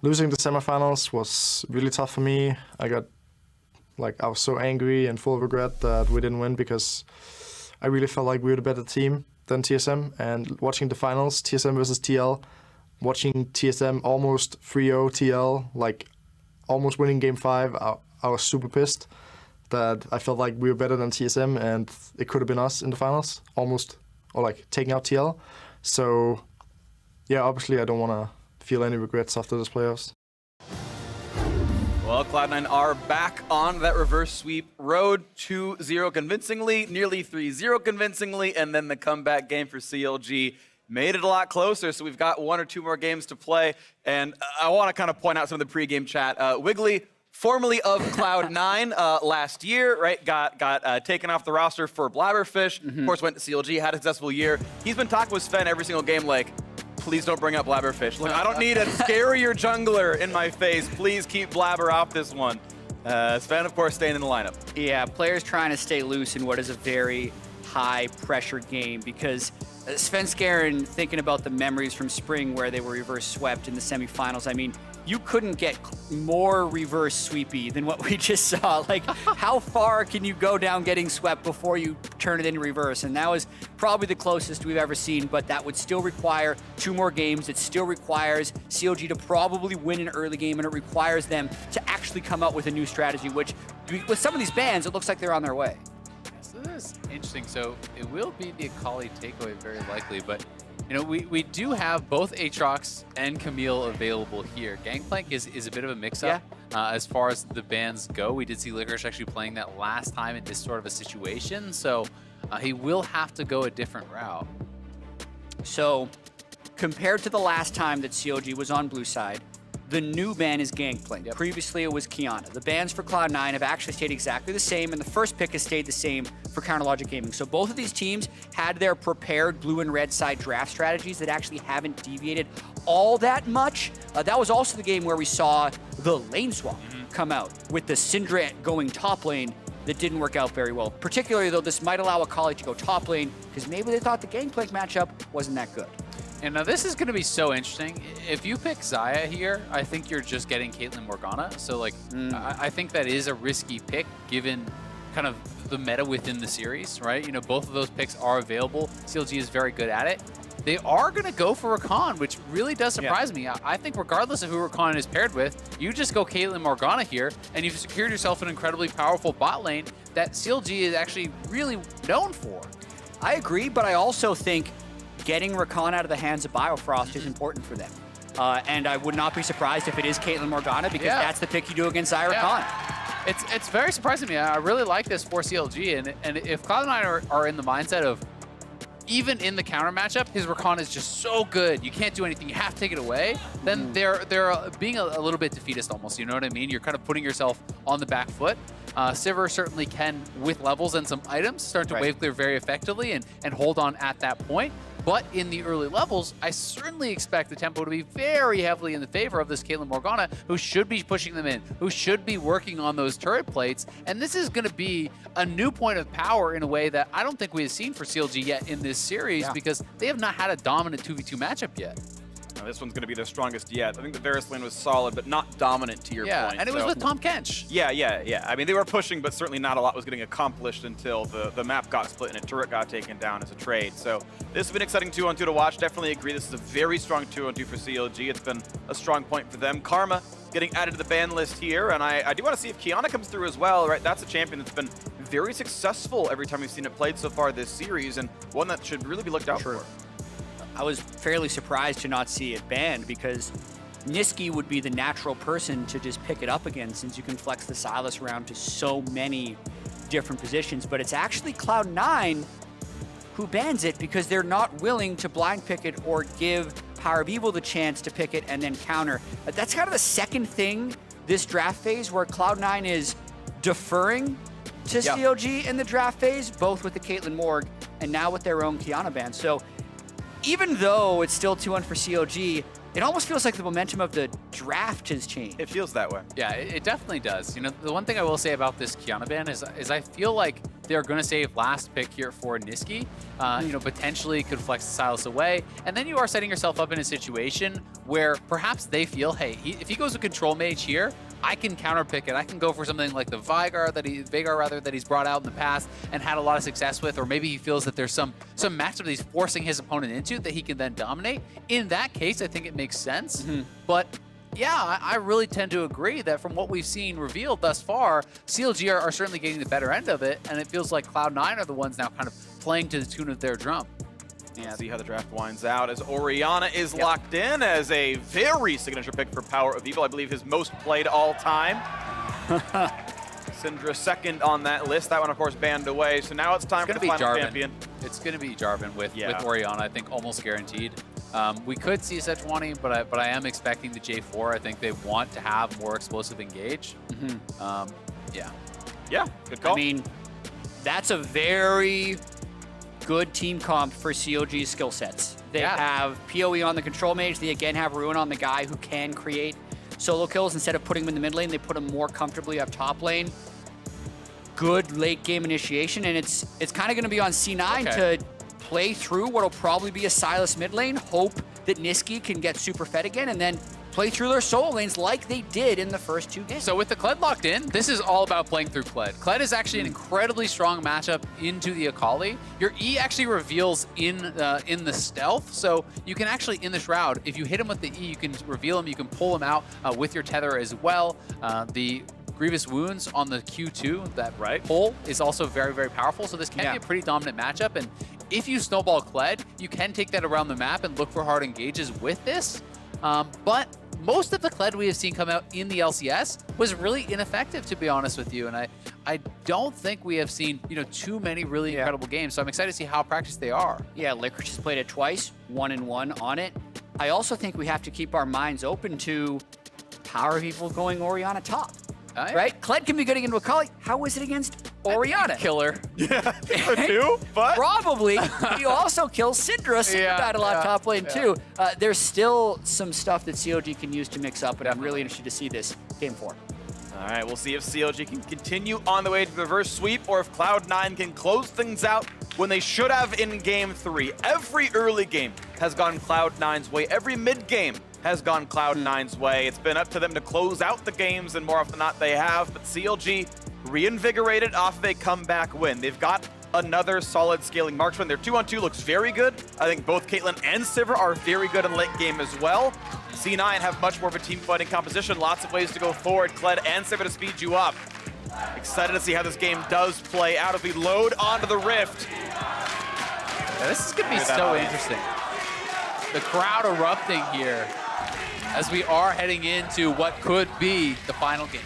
Losing the semifinals was really tough for me. I was so angry and full of regret that we didn't win because I really felt like we were the better team than TSM. And watching the finals, TSM versus TL, watching TSM almost 3-0 TL, like almost winning game 5, I was super pissed that I felt like we were better than TSM and it could have been us in the finals, almost, or like taking out TL. So yeah, obviously I don't want to feel any regrets after this playoffs. Well, Cloud9 are back on that reverse sweep road, 2-0 convincingly, nearly 3-0 convincingly, and then the comeback game for CLG made it a lot closer, so we've got 1 or 2 more games to play, and I want to kind of point out some of the pregame chat. Wiggily, formerly of Cloud9 last year, right, got taken off the roster for Blabberfish, of course went to CLG, had a successful year. He's been talking with Sven every single game like, please don't bring up Blabberfish. Look, I don't need a scarier jungler in my face. Please keep Blabber off this one. Sven, of course, staying in the lineup. Yeah, players trying to stay loose in what is a very high-pressure game because Svenskeren, thinking about the memories from spring where they were reverse swept in the semifinals, I mean, you couldn't get more reverse sweepy than what we just saw. Like, how far can you go down getting swept before you turn it into reverse? And that was probably the closest we've ever seen, but that would still require 2 more games. It still requires CLG to probably win an early game, and it requires them to actually come up with a new strategy, which, with some of these bans, it looks like they're on their way. So this is interesting. So it will be the Akali takeaway very likely, but you know, we do have both Aatrox and Camille available here. Gangplank is a bit of a mix-up as far as the bans go. We did see Licorice actually playing that last time in this sort of a situation, so he will have to go a different route. So compared to the last time that CLG was on blue side, the new ban is Gangplank. Yep. Previously, it was Kiana. The bans for Cloud9 have actually stayed exactly the same, and the first pick has stayed the same for Counterlogic Gaming. So both of these teams had their prepared blue and red side draft strategies that actually haven't deviated all that much. That was also the game where we saw the lane swap come out with the Syndra going top lane that didn't work out very well. Particularly, though, this might allow Akali to go top lane because maybe they thought the Gangplank matchup wasn't that good. And now this is going to be so interesting. If you pick Xayah here, I think you're just getting Caitlyn Morgana. So like, I think that is a risky pick given kind of the meta within the series, right? You know, both of those picks are available. CLG is very good at it. They are going to go for Rakan, which really does surprise me. I think regardless of who Rakan is paired with, you just go Caitlyn Morgana here, and you've secured yourself an incredibly powerful bot lane that CLG is actually really known for. I agree, but I also think getting Rakan out of the hands of Biofrost is important for them. And I would not be surprised if it is Caitlyn Morgana because that's the pick you do against Rakan. It's very surprising to me. I really like this for CLG, and if Cloud9 are in the mindset of, even in the counter matchup, his Rakan is just so good, you can't do anything, you have to take it away, then they're being a little bit defeatist almost, you know what I mean? You're kind of putting yourself on the back foot. Sivir certainly can, with levels and some items, start to wave clear very effectively and hold on at that point. But in the early levels, I certainly expect the tempo to be very heavily in the favor of this Caitlyn Morgana, who should be pushing them in, who should be working on those turret plates. And this is going to be a new point of power in a way that I don't think we have seen for CLG yet in this series because they have not had a dominant 2v2 matchup yet. Now, this one's going to be their strongest yet. I think the Varus lane was solid, but not dominant to your point. And it was with Tom Kench. Yeah. I mean, they were pushing, but certainly not a lot was getting accomplished until the map got split and a turret got taken down as a trade. So this has been exciting 2-on-2 to watch. Definitely agree. This is a very strong 2-on-2 for CLG. It's been a strong point for them. Karma getting added to the ban list here, and I do want to see if Kiana comes through as well, right? That's a champion that's been very successful every time we've seen it played so far this series, and one that should really be looked out for. I was fairly surprised to not see it banned because Nisqy would be the natural person to just pick it up again since you can flex the Sylas around to so many different positions. But it's actually Cloud9 who bans it because they're not willing to blind pick it or give PowerOfEvil the chance to pick it and then counter. That's kind of the second thing this draft phase where Cloud9 is deferring to CLG in the draft phase, both with the Caitlyn Morg and now with their own Kiana ban. So even though it's still 2-1 for CLG, it almost feels like the momentum of the draft has changed. It feels that way. Yeah, it definitely does. You know, the one thing I will say about this Kiana ban is I feel like they're going to save last pick here for Nisqy. You know, potentially could flex Sylas away. And then you are setting yourself up in a situation where perhaps they feel, hey, if he goes a control mage here, I can counterpick it. I can go for something like the Veigar that he's brought out in the past and had a lot of success with, or maybe he feels that there's some matchup that he's forcing his opponent into that he can then dominate. In that case, I think it makes sense. But yeah, I really tend to agree that from what we've seen revealed thus far, CLG are certainly getting the better end of it, and it feels like Cloud9 are the ones now kind of playing to the tune of their drum. Yeah, see how the draft winds out as Orianna is locked in as a very signature pick for PowerOfEvil. I believe his most played all time. Syndra second on that list. That one, of course, banned away. So now it's time for the final Jarvan. champion. It's going to be Jarvan with Orianna, I think almost guaranteed. We could see a set 20, but I am expecting the J4. I think they want to have more explosive engage. Yeah. Yeah, good call. I mean, that's a very good team comp for CLG's skill sets. They have PoE on the control mage. They again have Ruin on the guy who can create solo kills. Instead of putting him in the mid lane, they put him more comfortably up top lane. Good late game initiation, and it's kind of going to be on C9 to play through what'll probably be a Sylas mid lane, hope that Nisqy can get super fed again, and then play through their solo lanes like they did in the first 2 games. So with the Kled locked in, this is all about playing through Kled. Kled is actually an incredibly strong matchup into the Akali. Your E actually reveals in the stealth, so you can actually, in the Shroud, if you hit him with the E, you can reveal him, you can pull him out with your tether as well. The Grievous Wounds on the Q2, that pull is also very, very powerful, so this can be a pretty dominant matchup, and if you snowball Kled, you can take that around the map and look for hard engages with this. But most of the Kled we have seen come out in the LCS was really ineffective, to be honest with you. And I don't think we have seen, you know, too many really incredible games. So I'm excited to see how practiced they are. Yeah, Licorice has played it twice, 1-1 on it. I also think we have to keep our minds open to PowerOfEvil going Orianna top. Right? Kled can be good against Akali. How is it against Orianna? Killer. Yeah, too, but probably. He also kills Syndra. Syndra got a lot top lane too. There's still some stuff that CLG can use to mix up, but I'm really interested to see this game 4. All right, we'll see if CLG can continue on the way to the reverse sweep or if Cloud9 can close things out when they should have in game 3. Every early game has gone Cloud9's way. Every mid game has gone Cloud9's way. It's been up to them to close out the games, and more often than not, they have. But CLG reinvigorated off of a comeback win. They've got another solid scaling marksman. Their 2-on-2 looks very good. I think both Caitlyn and Sivir are very good in late game as well. C9 have much more of a team fighting composition. Lots of ways to go forward. Kled and Sivir to speed you up. Excited to see how this game does play out as we load onto the Rift. Yeah, this is going to be so interesting. The crowd erupting here as we are heading into what could be the final game.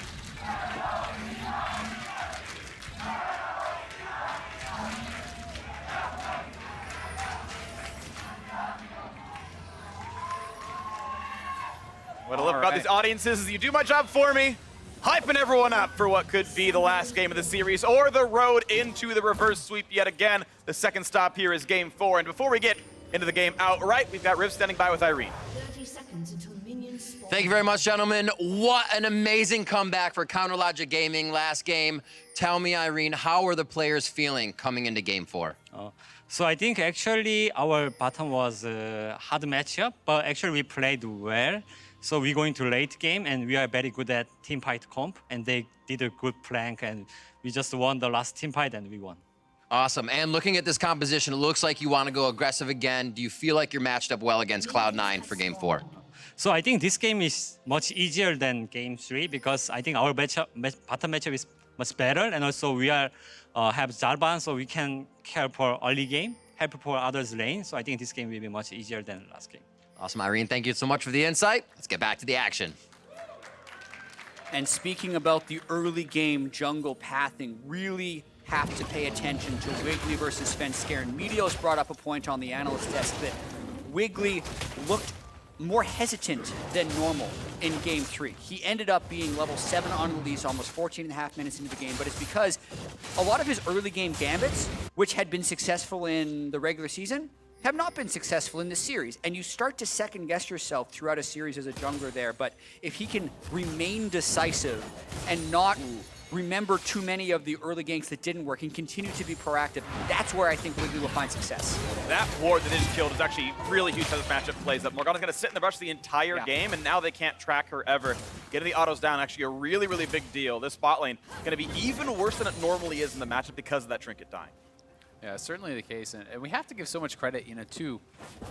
What I love about these audiences is you do my job for me, hyping everyone up for what could be the last game of the series or the road into the reverse sweep yet again. The second stop here is game 4, and before we get into the game outright, we've got Riv standing by with Irene. 30 seconds until minions spawn. Thank you very much, gentlemen. What an amazing comeback for CounterLogic Gaming last game. Tell me, Irene, how are the players feeling coming into game 4? So I think actually our bottom was a hard matchup, but actually we played well. So we're going to late game, and we are very good at team fight comp, and they did a good plank, and we just won the last team fight, and we won. Awesome. And looking at this composition, it looks like you want to go aggressive again. Do you feel like you're matched up well against Cloud9 for game 4? So I think this game is much easier than game 3 because I think our bottom matchup is much better, and also we are have Jarvan, so we can care for early game, help for others lane. So I think this game will be much easier than last game. Awesome, Irene. Thank you so much for the insight. Let's get back to the action. And speaking about the early game jungle pathing, really have to pay attention to Wiggily versus Svenskeren. Meteos brought up a point on the analyst desk that Wiggily looked more hesitant than normal in game 3. He ended up being level 7 on release, almost 14 and a half minutes into the game, but it's because a lot of his early game gambits, which had been successful in the regular season, have not been successful in this series, and you start to second guess yourself throughout a series as a jungler there, but if he can remain decisive and not remember too many of the early ganks that didn't work and continue to be proactive, that's where I think Wiggily will find success. That ward that is killed is actually really huge how this matchup plays up. Morgana's going to sit in the brush the entire game, and now they can't track her ever. Getting the autos down, actually a really, really big deal. This bot lane going to be even worse than it normally is in the matchup because of that trinket dying. Yeah, certainly the case, and we have to give so much credit, to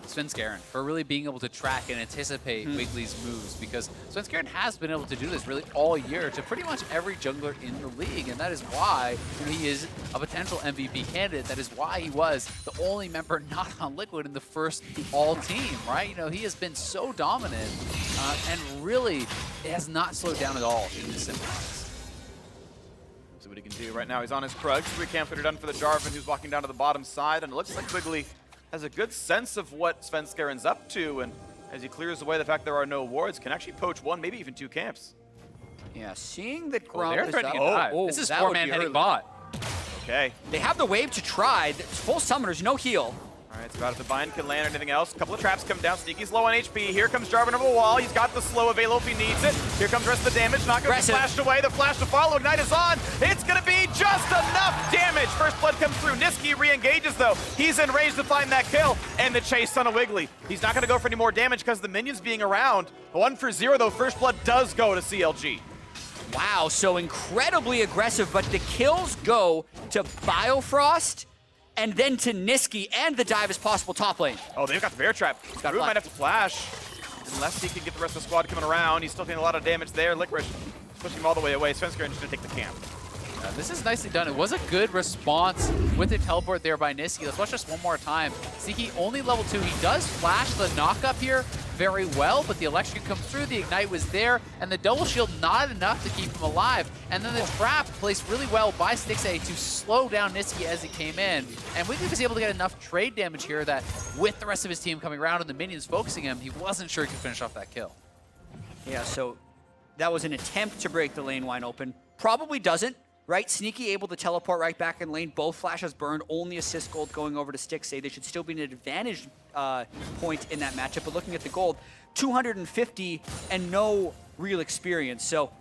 Svenskeren for really being able to track and anticipate Wigglily's moves, because Svenskeren has been able to do this really all year to pretty much every jungler in the league, and that is why he is a potential MVP candidate. That is why he was the only member not on Liquid in the first all-team, right? He has been so dominant, and really it has not slowed down at all in this semifinals. See what he can do right now. He's on his Krug. 3 camps that are done for the Jarvan, who's walking down to the bottom side, and it looks like Wiggily has a good sense of what Svenskeren's up to, and as he clears away the fact there are no wards, can actually poach 1, maybe even 2 camps. Yeah, seeing that They're Grump is threatening up. to dive. This is that 4-man would be heading early. bot. Okay. They have the wave to try. It's full summoners, no heal. All right, it's about to bind, can land anything else. A couple of traps come down. Sneaky's low on HP. Here comes Jarvan over the wall. He's got the slow available if he needs it. Here comes the rest of the damage. Not going to be flashed away. The flash to follow. Ignite is on. It's going to be just enough damage. First blood comes through. Nisqy re-engages though. He's in range to find that kill. And the chase on a Wiggily. He's not going to go for any more damage because of the minions being around. 1 for 0 though. First blood does go to CLG. Wow, so incredibly aggressive, but the kills go to Biofrost and then to Nisqy, and the dive is possible top lane. Oh, they've got the bear trap. Rue might have to flash. Unless he can get the rest of the squad coming around. He's still taking a lot of damage there. Licorice pushing him all the way away. Svenskeren just going to take the camp. This is nicely done. It was a good response with the teleport there by Nisqy. Let's watch this one more time. Sneaky only level 2. He does flash the knock up here very well, but the electric comes through, the ignite was there, and the double shield not enough to keep him alive. And then the trap placed really well by Stixxay to slow down Nisqy as he came in. And Wiggily was able to get enough trade damage here that with the rest of his team coming around and the minions focusing him, he wasn't sure he could finish off that kill. Yeah, so that was an attempt to break the lane wide open. Probably doesn't. Right, Sneaky able to teleport right back in lane. Both flashes burned, only assist gold going over to Stixxay. They should still be an advantage point in that matchup, but looking at the gold, 250 and no real experience. So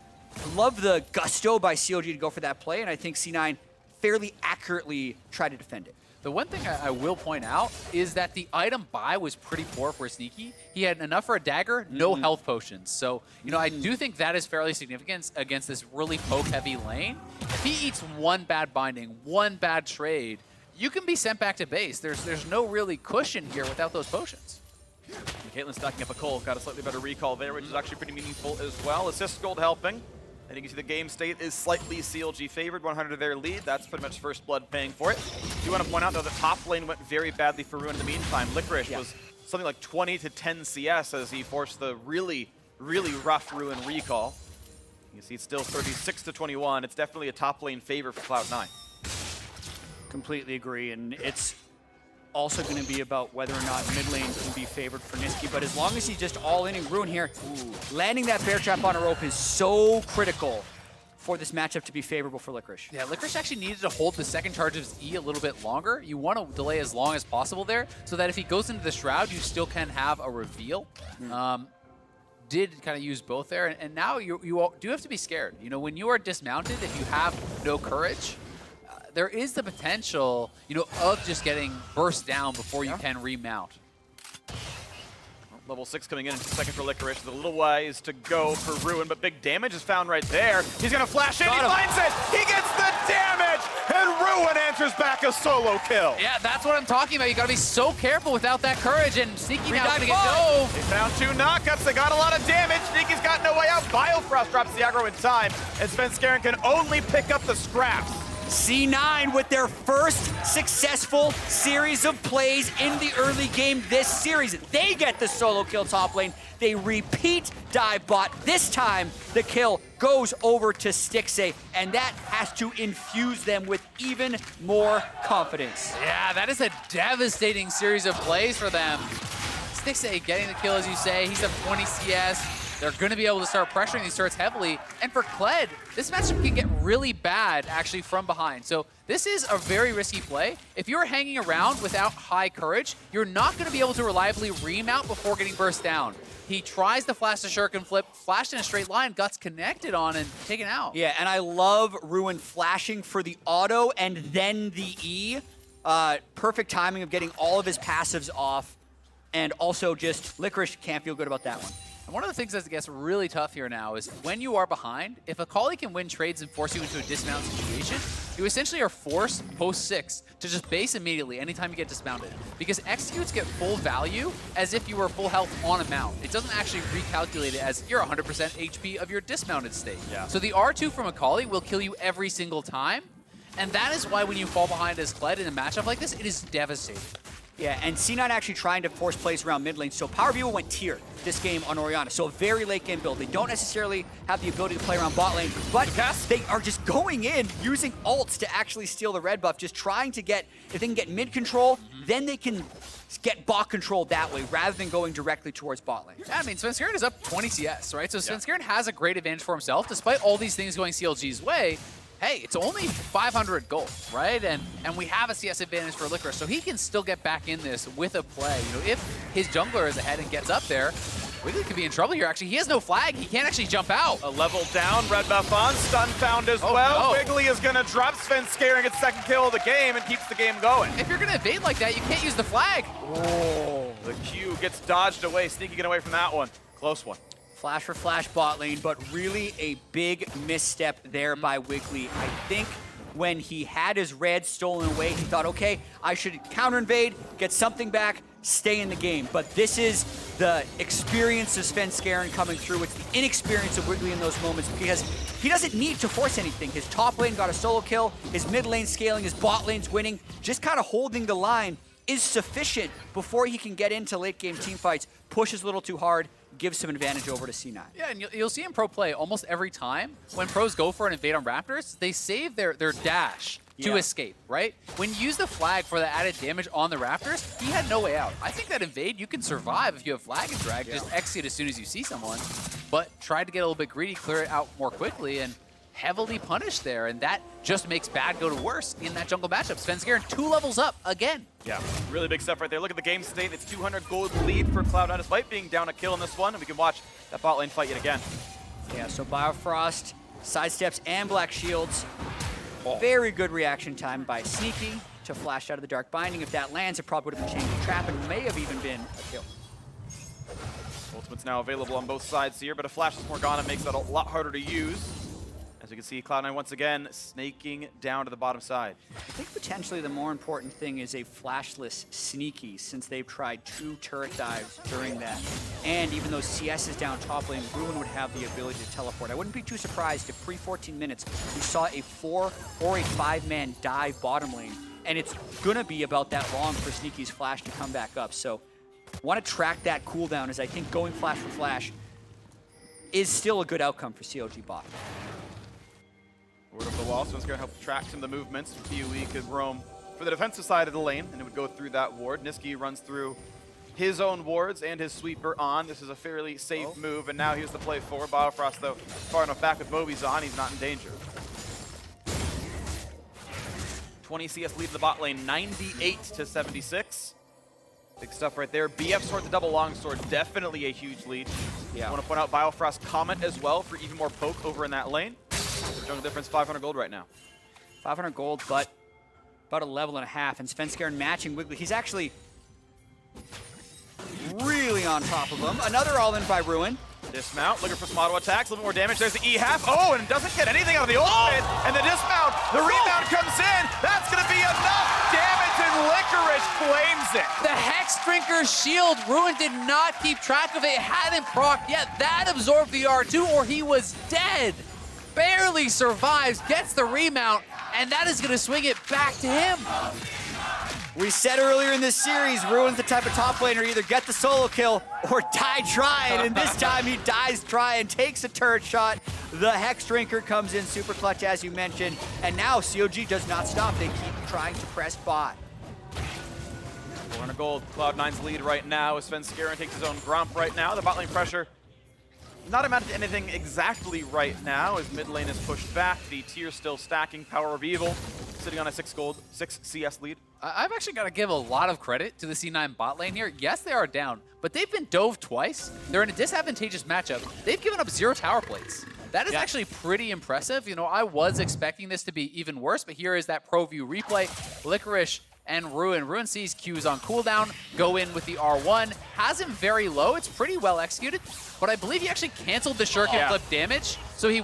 love the gusto by CLG to go for that play, and I think C9 fairly accurately tried to defend it. The one thing I will point out is that the item buy was pretty poor for Sneaky. He had enough for a dagger, no health potions. So, I do think that is fairly significant against this really poke-heavy lane. If he eats one bad binding, one bad trade, you can be sent back to base. There's no really cushion here without those potions. And Caitlyn stacking up a Cole. Got a slightly better recall there, which is actually pretty meaningful as well. Assist gold helping. And you can see the game state is slightly CLG favored, 100 their lead. That's pretty much first blood paying for it. Do want to point out, though, the top lane went very badly for Rue in the meantime. Licorice was something like 20 to 10 CS as he forced the really, really rough Rue in recall. You can see it's still 36 to 21. It's definitely a top lane favor for Cloud9. Completely agree, and it's also going to be about whether or not mid lane can be favored for Nisqy, but as long as he's just all in and Ruin here, landing that bear trap on a rope is so critical for this matchup to be favorable for Licorice. Yeah, Licorice actually needed to hold the second charge of his E a little bit longer. You want to delay as long as possible there, so that if he goes into the Shroud, you still can have a reveal. Did kind of use both there, and now you do have to be scared. When you are dismounted, if you have no courage, there is the potential, of just getting burst down before you can remount. Level 6 coming in just a second for Licorice. There's a little ways to go for Ruin, but big damage is found right there. He's going to flash in, he finds it! He gets the damage! And Ruin answers back a solo kill. Yeah, that's what I'm talking about. You got to be so careful without that courage, and Sneaky now going to get dove. They found 2 knockups. They got a lot of damage. Sneaky's got no way out. Biofrost drops the aggro in time, and Svenskeren can only pick up the scraps. C9 with their first successful series of plays in the early game this series. They get the solo kill top lane. They repeat dive bot. This time, the kill goes over to Stixxay, and that has to infuse them with even more confidence. Yeah, that is a devastating series of plays for them. Stixxay getting the kill, as you say. He's up 20 CS. They're going to be able to start pressuring these turrets heavily. And for Kled, this matchup can get really bad actually from behind. So this is a very risky play. If you're hanging around without high courage, you're not going to be able to reliably remount before getting burst down. He tries to flash the shuriken flip, flashed in a straight line, Guts connected on and taken out. Yeah, and I love Ruin flashing for the auto and then the E. Perfect timing of getting all of his passives off. And also just Licorice can't feel good about that one. And one of the things that gets really tough here now is when you are behind, if Akali can win trades and force you into a dismount situation, you essentially are forced post-6 to just base immediately anytime you get dismounted. Because executes get full value as if you were full health on a mount. It doesn't actually recalculate it as you're 100% HP of your dismounted state. Yeah. So the R2 from Akali will kill you every single time. And that is why when you fall behind as Kled in a matchup like this, it is devastating. Yeah, and C9 actually trying to force plays around mid lane. So PowerOfEvil went tier this game on Orianna. So a very late game build. They don't necessarily have the ability to play around bot lane, but they are just going in using ults to actually steal the red buff, just trying to get, if they can get mid control, then they can get bot control that way rather than going directly towards bot lane. Yeah, I mean, Svenskeren is up 20 CS, right? So Svenskeren has a great advantage for himself despite all these things going CLG's way. Hey, it's only 500 gold, right? And we have a CS advantage for Licorice, so he can still get back in this with a play. You know, if his jungler is ahead and gets up there, Wiggily could be in trouble here, actually. He has no flag. He can't actually jump out. A level down, red buff on, stun found as well. No. Wiggily is going to drop Svenskeren, gets second kill of the game, and keeps the game going. If you're going to evade like that, you can't use the flag. Oh, the Q gets dodged away. Sneaky get away from that one. Close one. Flash for flash bot lane, but really a big misstep there by Wiggily. I think when he had his red stolen away, he thought, okay, I should counter invade, get something back, stay in the game. But this is the experience of Svenskeren coming through. It's the inexperience of Wiggily in those moments because he doesn't need to force anything. His top lane got a solo kill, his mid lane scaling, his bot lane's winning. Just kind of holding the line is sufficient before he can get into late game team fights, pushes a little too hard, gives some advantage over to C9. Yeah, and you'll see in pro play almost every time when pros go for an invade on Raptors, they save their dash to escape, right? When you use the flag for the added damage on the Raptors, he had no way out. I think that invade, you can survive if you have flag and drag, just exit as soon as you see someone, but try to get a little bit greedy, clear it out more quickly, and heavily punished there, and that just makes bad go to worse in that jungle matchup. Svenskeren 2 levels up again. Yeah, really big stuff right there. Look at the game state. It's 200 gold lead for Cloud9 despite being down a kill in this one, and we can watch that bot lane fight yet again. Yeah, so Biofrost, sidesteps, and black shields. Very good reaction time by Sneaky to flash out of the Dark Binding. If that lands, it probably would have been chained to trap and may have even been a kill. Ultimate's now available on both sides here, but a flashless Morgana makes that a lot harder to use. As you can see, Cloud9 once again snaking down to the bottom side. I think potentially the more important thing is a flashless Sneaky, since they've tried 2 turret dives during that. And even though CS is down top lane, Ruin would have the ability to teleport. I wouldn't be too surprised if pre-14 minutes we saw a 4 or a 5-man dive bottom lane. And it's gonna be about that long for Sneaky's flash to come back up. So want to track that cooldown, as I think going flash for flash is still a good outcome for CLG bot. Word of the wall, so it's going to help track some of the movements. PoE could roam for the defensive side of the lane, and it would go through that ward. Nisqy runs through his own wards and his sweeper on. This is a fairly safe move, and now here's the play forward. Biofrost, though, far enough back with Moby's on, he's not in danger. 20 CS lead in the bot lane, 98 to 76. Big stuff right there. BF sword, the double longsword, definitely a huge lead. Yeah. I want to point out Biofrost comment as well for even more poke over in that lane. Jungle difference, 500 gold right now. 500 gold, but about a level and a half. And Svenskeren matching Wiggily. He's actually really on top of him. Another all-in by Ruin. Dismount, looking for some auto attacks, a little bit more damage. There's the E-half. Oh, and doesn't get anything out of the ultimate. And the dismount, the rebound comes in. That's going to be enough damage, and Licorice flames it. The Hex Drinker's shield, Ruin did not keep track of it. Hadn't procced yet. That absorbed the R2, or he was dead. Barely survives, gets the remount, and that is going to swing it back to him. We said earlier in this series, Ruin's the type of top laner, either get the solo kill or die trying, and this time he dies trying, takes a turret shot. The Hex Drinker comes in super clutch, as you mentioned, and now CLG does not stop. They keep trying to press bot. 400 gold, Cloud9's lead right now as Svenskeren takes his own Gromp right now. The bot lane pressure not amounted to anything exactly right now as mid lane is pushed back. The tier still stacking. PowerOfEvil sitting on a 6 gold, 6 CS lead. I've actually got to give a lot of credit to the C9 bot lane here. Yes, they are down, but they've been dove twice. They're in a disadvantageous matchup. They've given up 0 tower plates. That is actually pretty impressive. You know, I was expecting this to be even worse, but here is that pro view replay. Licorice and Ruin. Ruin sees Q's on cooldown, go in with the R1, has him very low. It's pretty well executed, but I believe he actually canceled the shuriken flip damage. So he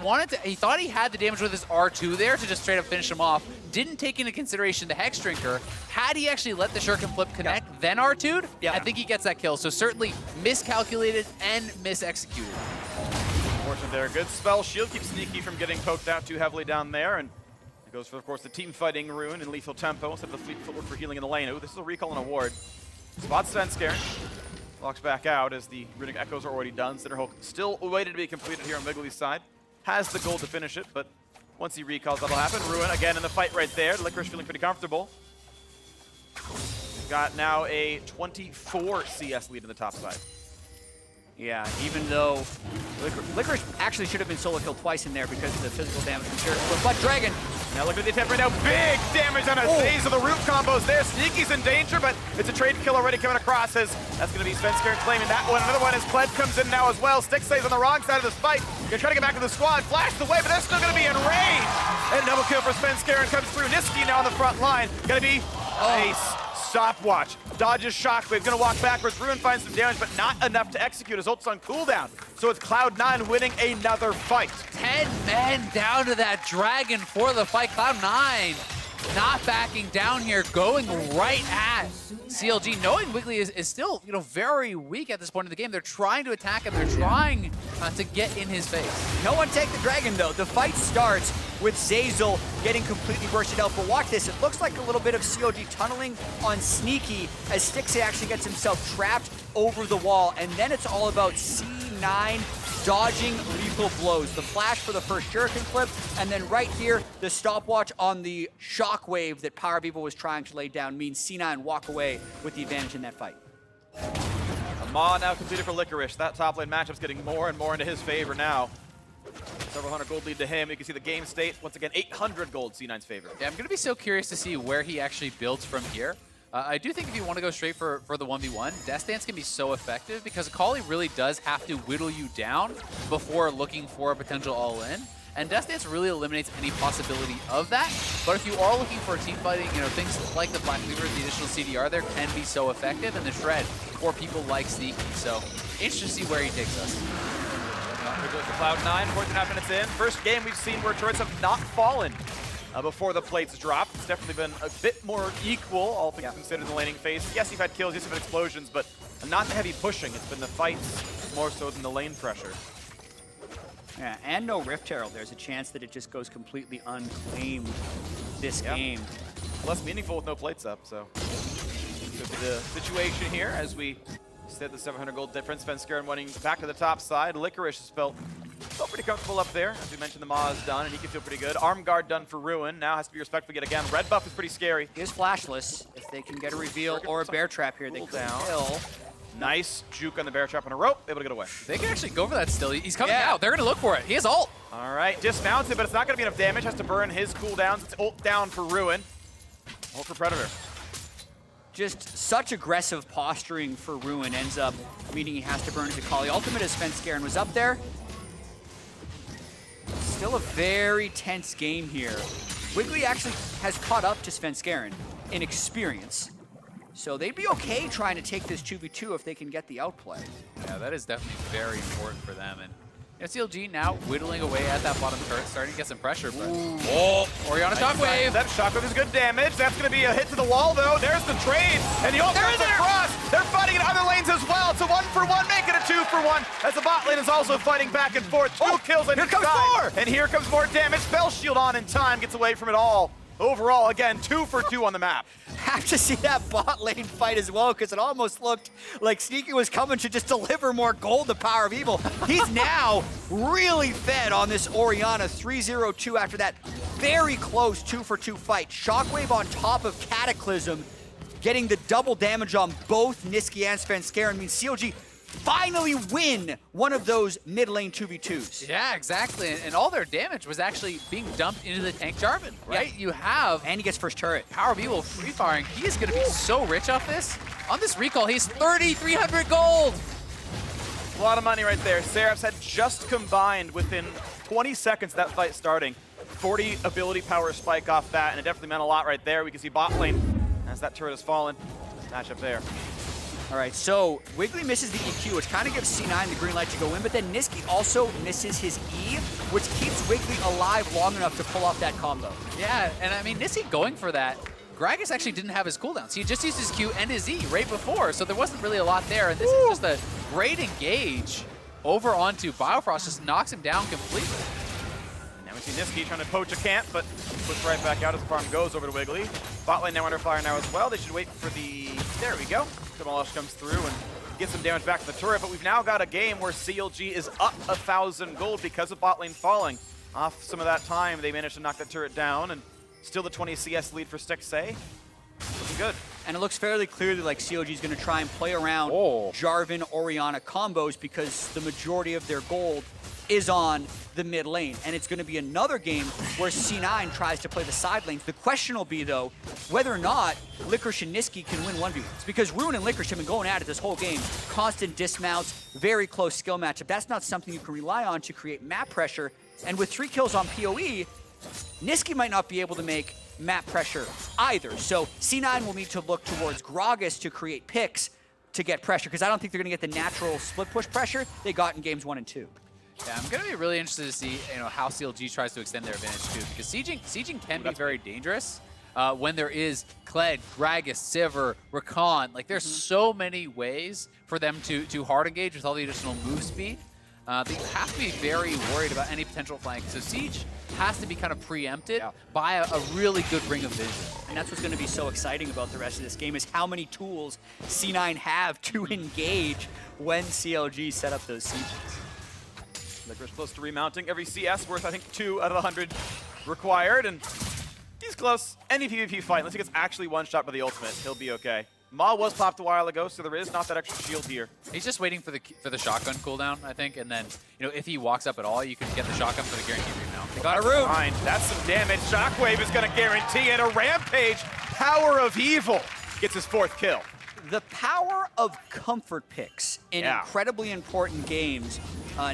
thought he had the damage with his R2 there to just straight up finish him off. Didn't take into consideration the Hex Drinker. Had he actually let the shuriken flip connect, then R2'd, I think he gets that kill. So certainly miscalculated and misexecuted. Fortunate there. Good spell. Shield keeps Nisqy from getting poked out too heavily down there, and it goes for, of course, the team fighting Ruin and lethal tempo instead of the fleet footwork for healing in the lane. Ooh, this is a recall and a ward. Spots Svenskeren. Walks back out as the runic echoes are already done. Cinderhulk still waiting to be completed here on Wiggily's side. Has the gold to finish it, but once he recalls, that'll happen. Ruin again in the fight right there. Licorice feeling pretty comfortable. We've got now a 24 CS lead in the top side. Yeah, even though Licorice actually should have been solo killed twice in there because of the physical damage from Sure. But Dragon. Now look at the attempt right now. Big damage on a Zeyzal. The root combos there. Sneaky's in danger, but it's a trade kill already coming across as that's going to be Svenskeren claiming that one. Another one as Kled comes in now as well. Stixxay's on the wrong side of this fight. Gonna try to get back to the squad. Flashed away, but they're still going to be in range. And double kill for Svenskeren comes through. Nisqy now on the front line. Gonna be nice. Stopwatch, dodges Shockwave, gonna walk backwards. Ruin finds some damage, but not enough to execute. His ult's on cooldown. So it's Cloud9 winning another fight. 10 men down to that dragon for the fight. Cloud9 not backing down here, going right at CLG, knowing Wiggily is still, you know, very weak at this point in the game. They're trying to attack him. They're trying to get in his face. No one take the dragon, though. The fight starts with Zeyzal getting completely bursted out. But watch this. It looks like a little bit of CLG tunneling on Sneaky as Stixxay actually gets himself trapped over the wall. And then it's all about C9 dodging lethal blows. The flash for the first shuriken flip, and then right here, the stopwatch on the shockwave that PowerOfEvil was trying to lay down means C9 walk away with the advantage in that fight. A Maw now completed for Licorice. That top lane matchup's getting more and more into his favor now. Several hundred gold lead to him. You can see the game state. Once again, 800 gold C9's favor. Yeah, I'm going to be so curious to see where he actually builds from here. I do think if you want to go straight for the 1v1, Death Dance can be so effective because Akali really does have to whittle you down before looking for a potential all-in. And Death Dance really eliminates any possibility of that. But if you are looking for team fighting, you know, things like the Black Weaver, the additional CDR there can be so effective, and the Shred for people like Sneaky. So, interesting to see where he takes us. Here goes the Cloud9, 14.5 minutes in. First game we've seen where turrets have not fallen before the plates drop. It's definitely been a bit more equal, all things considered in the laning phase. Yes, you've had kills, yes, you've had explosions, but not the heavy pushing. It's been the fights more so than the lane pressure. Yeah, and no Rift Herald. There's a chance that it just goes completely unclaimed this game. Less meaningful with no plates up, so could be the situation here as we set the 700 gold difference. Svenskeren running back to the top side. Licorice has felt pretty comfortable up there. As we mentioned, the Maw is done, and he can feel pretty good. Arm guard done for Ruin. Now has to be respectful yet again. Red buff is pretty scary. He is flashless. If they can get a reveal or a bear trap here, they could kill. Nice juke on the bear trap on a rope. Able to get away. They can actually go for that still. He's coming out. They're going to look for it. He has ult. All right, dismounted, but it's not going to be enough damage. Has to burn his cooldowns. It's ult down for Ruin. Ult for Predator. Just such aggressive posturing for Ruin ends up meaning he has to burn his Akali ultimate as Svenskeren was up there. Still a very tense game here. Wiggily actually has caught up to Svenskeren in experience. So they'd be okay trying to take this 2v2 if they can get the outplay. Yeah, that is definitely very important for them. And you know, CLG now whittling away at that bottom turret, starting to get some pressure. But Orianna Shockwave. That Shockwave is good damage. That's going to be a hit to the wall, though. There's the trade. And the ult comes across. They're fighting in other lanes as well. It's a 1-for-1, make it a 2-for-1. As the bot lane is also fighting back and forth. Two kills on each side. And here comes more damage. Spell shield on in time. Gets away from it all. Overall, again, 2-for-2 on the map. Have to see that bot lane fight as well, because it almost looked like Sneaky was coming to just deliver more gold to PowerOfEvil. He's now really fed on this Orianna 3-0-2 after that very close 2-for-2 fight. Shockwave on top of Cataclysm, getting the double damage on both Nisqy and Svenskeren means CLG finally win one of those mid lane 2v2s. Yeah, exactly. And all their damage was actually being dumped into the tank Jarvan, right? You have... And he gets first turret. PowerOfEvil free firing. He is going to be so rich off this. On this recall, he's 3,300 gold. A lot of money right there. Seraphs had just combined within 20 seconds of that fight starting. 40 ability power spike off that, and it definitely meant a lot right there. We can see bot lane as that turret has fallen. Matchup there. All right, so Wiggily misses the EQ, which kind of gives C9 the green light to go in, but then Nisqy also misses his E, which keeps Wiggily alive long enough to pull off that combo. Yeah, and I mean, Nisqy going for that. Gragas actually didn't have his cooldowns. He just used his Q and his E right before, so there wasn't really a lot there. And this is just a great engage over onto Biofrost, just knocks him down completely. Now we see Nisqy trying to poach a camp, but puts right back out as the farm goes over to Wiggily. Bot lane now under fire now as well. They should wait for the... There we go. Demolish comes through and gets some damage back to the turret, but we've now got a game where CLG is up 1,000 gold because of bot lane falling. Off some of that time, they managed to knock that turret down, and still the 20 CS lead for Stixxay. Looking good. And it looks fairly clearly like CLG is going to try and play around Jarvan, Orianna combos because the majority of their gold is on the mid lane. And it's going to be another game where C9 tries to play the side lanes. The question will be, though, whether or not Licorice and Nisqy can win 1v1s. Because Ruin and Licorice have been going at it this whole game. Constant dismounts, very close skill matchup. That's not something you can rely on to create map pressure. And with 3 kills on PoE, Nisqy might not be able to make map pressure either. So C9 will need to look towards Gragas to create picks to get pressure, because I don't think they're going to get the natural split push pressure they got in games 1 and 2. Yeah, I'm going to be really interested to see how CLG tries to extend their advantage too, because sieging can be very dangerous when there is Kled, Gragas, Sivir, Rakan. Like, there's so many ways for them to hard engage with all the additional move speed. That you have to be very worried about any potential flank. So Siege has to be kind of preempted by a really good ring of vision. And that's what's going to be so exciting about the rest of this game is how many tools C9 have to engage when CLG set up those sieges. Licorice close to remounting. Every CS worth, I think, 2 out of the 100 required, and he's close. Any PvP fight, unless he gets actually one-shot by the ultimate, he'll be okay. Ma was popped a while ago, so there is not that extra shield here. He's just waiting for the shotgun cooldown, I think, and then if he walks up at all, you can get the shotgun for the guaranteed remount. They got a root. Fine. That's some damage. Shockwave is going to guarantee it. A rampage. PowerOfEvil gets his 4th kill. The power of comfort picks in incredibly important games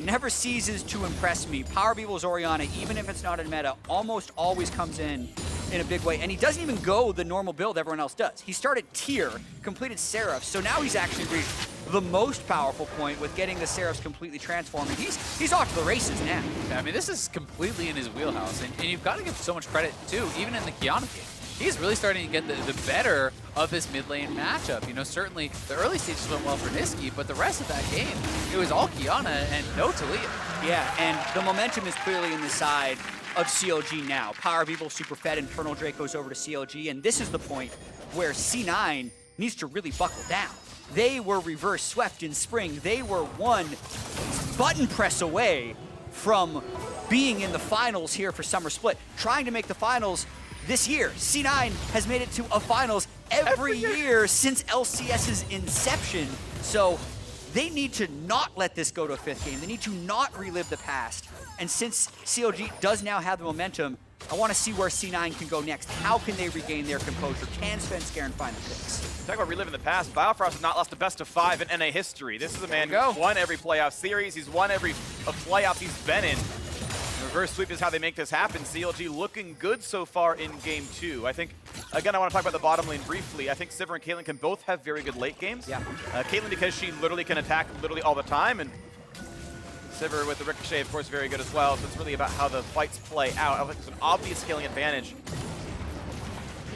never ceases to impress me. PowerOfEvil's Orianna, even if it's not in meta, almost always comes in a big way. And he doesn't even go the normal build everyone else does. He started tier, completed Seraphs, so now he's actually reached the most powerful point with getting the Seraphs completely transformed. And he's off to the races now. I mean, this is completely in his wheelhouse. And you've got to give so much credit, too, even in the Kiana game. He's really starting to get the better of this mid lane matchup. Certainly the early stages went well for Nisqy, but the rest of that game, it was all Kiana and no Talia. Yeah, and the momentum is clearly in the side of CLG now. PowerOfEvil super fed, Infernal Drake goes over to CLG, and this is the point where C9 needs to really buckle down. They were reverse swept in spring. They were one button press away from being in the finals here for Summer Split, trying to make the finals this year. C9 has made it to a finals every year since LCS's inception. So they need to not let this go to a 5th game. They need to not relive the past. And since CLG does now have the momentum, I want to see where C9 can go next. How can they regain their composure? Can Svenskeren find the fix? Talk about reliving the past. Biofrost has not lost a best of 5 in NA history. This is a man who's won every playoff series. He's won every playoff he's been in. Reverse sweep is how they make this happen. CLG looking good so far in game 2. I think, again, I want to talk about the bottom lane briefly. I think Sivir and Caitlyn can both have very good late games. Yeah. Caitlyn because she literally can attack literally all the time, and Sivir with the Ricochet, of course, very good as well. So it's really about how the fights play out. I think there's an obvious scaling advantage.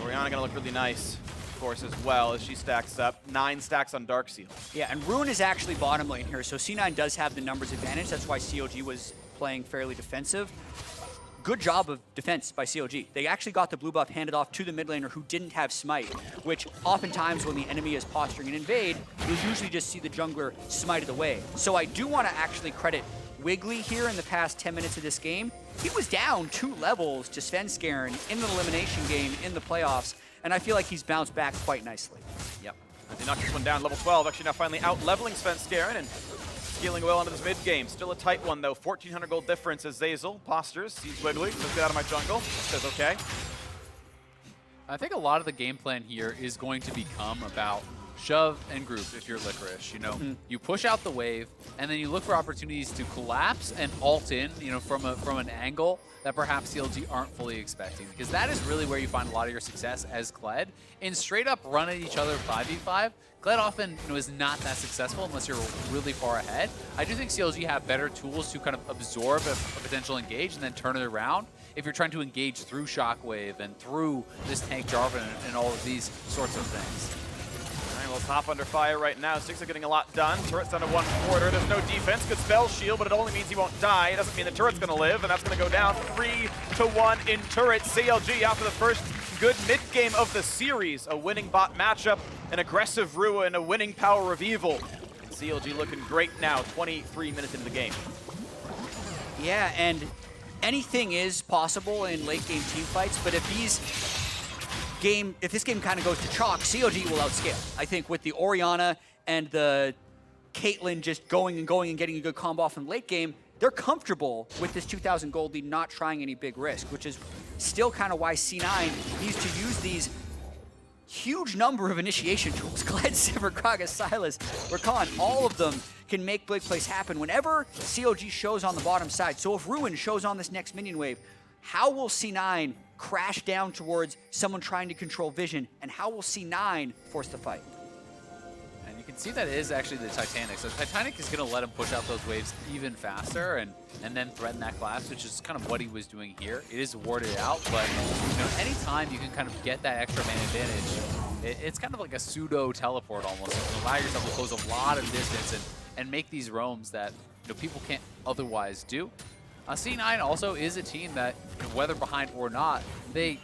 Orianna gonna look really nice, of course, as well as she stacks up 9 stacks on Darkseal. Yeah, and Ruin is actually bottom lane here, so C9 does have the numbers advantage. That's why CLG was playing fairly defensive. Good job of defense by CLG. They actually got the blue buff handed off to the mid laner who didn't have smite, which oftentimes when the enemy is posturing an invade, you'll usually just see the jungler smited away. So I do want to actually credit Wiggily here in the past 10 minutes of this game. He was down 2 levels to Svenskeren in the elimination game in the playoffs, and I feel like he's bounced back quite nicely. Yep. As he knocks this one down, level 12, actually now finally out-leveling Svenskeren and scaling well into this mid-game. Still a tight one, though. 1,400 gold difference as Zeyzal postures, sees Wiggily, says, get out of my jungle. Says, okay. I think a lot of the game plan here is going to become about shove and group if you're Licorice. You know, you push out the wave, and then you look for opportunities to collapse and ult in, you know, from an angle that perhaps CLG aren't fully expecting. Because that is really where you find a lot of your success as Kled. In straight up run at each other 5v5, Kled often, you know, is not that successful unless you're really far ahead. I do think CLG have better tools to kind of absorb a potential engage and then turn it around if you're trying to engage through Shockwave and through this tank Jarvan and all of these sorts of things. Well, top under fire right now. Stixxay getting a lot done. Turret's down to 1/4. There's no defense. Good spell shield, but it only means he won't die. It doesn't mean the turret's going to live, and that's going to go down 3-1 in turret. CLG after the first good mid-game of the series. A winning bot matchup, an aggressive Rua, and a winning PowerOfEvil. CLG looking great now, 23 minutes into the game. Yeah, and anything is possible in late-game team fights, but if this game kind of goes to chalk, CLG will outscale. I think with the Orianna and the Caitlyn just going and getting a good combo off in the late game, they're comfortable with this 2,000 gold lead, not trying any big risk, which is still kind of why C9 needs to use these huge number of initiation tools. Kled, Sivir, Gragas, Sylas, Rakan, all of them can make big plays happen whenever CLG shows on the bottom side. So if Ruin shows on this next minion wave, how will C9 crash down towards someone trying to control vision, and how will C9 force the fight? And you can see that it is actually the Titanic. So Titanic is going to let him push out those waves even faster and then threaten that collapse, which is kind of what he was doing here. It is warded out, but you know, anytime you can kind of get that extra man advantage, it's kind of like a pseudo teleport almost. You can allow yourself to close a lot of distance and make these roams that, you know, people can't otherwise do. C9 also is a team that, whether behind or not, they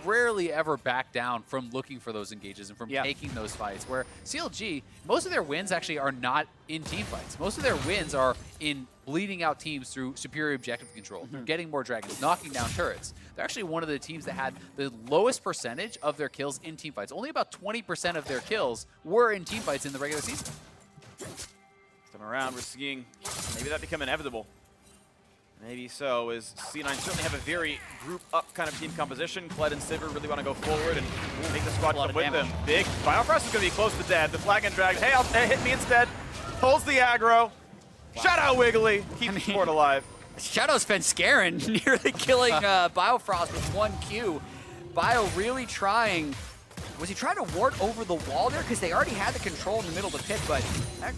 rarely ever back down from looking for those engages and from taking those fights, where CLG, most of their wins actually are not in team fights. Most of their wins are in bleeding out teams through superior objective control, through getting more dragons, knocking down turrets. They're actually one of the teams that had the lowest percentage of their kills in team fights. Only about 20% of their kills were in team fights in the regular season. This time around, we're seeing maybe that become inevitable. Maybe so, as C9 certainly have a very group-up kind of team composition. Kled and Sivir really want to go forward and make the squad come with them. Big. Biofrost is going to be close to dead. The flag and drag. Hey, hit me instead. Pulls the aggro. Wow. Shout out Wiggily. Keep the sport alive. Shout out Svenskeren, nearly killing Biofrost with 1 Q. Bio really trying. Was he trying to ward over the wall there? Because they already had the control in the middle of the pit, but that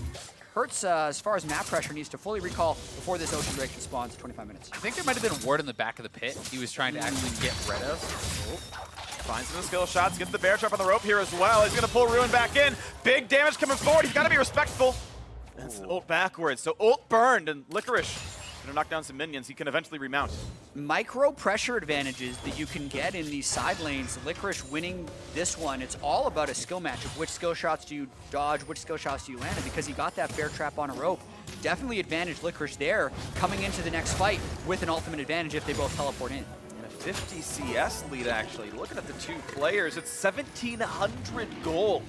hurts as far as map pressure. Needs to fully recall before this Ocean Drake spawns 25 minutes. I think there might have been a ward in the back of the pit he was trying to actually get rid of. Finds some skill shots, gets the bear trap on the rope here as well. He's going to pull Ruin back in. Big damage coming forward. He's got to be respectful. That's an ult backwards. So ult burned, and Licorice going to knock down some minions. He can eventually remount. Micro pressure advantages that you can get in these side lanes. Licorice winning this one, it's all about a skill matchup. Which skill shots do you dodge? Which skill shots do you land? And because he got that bear trap on a rope, definitely advantage Licorice there coming into the next fight with an ultimate advantage if they both teleport in. And a 50 CS lead, actually. Looking at the two players, it's 1,700 gold.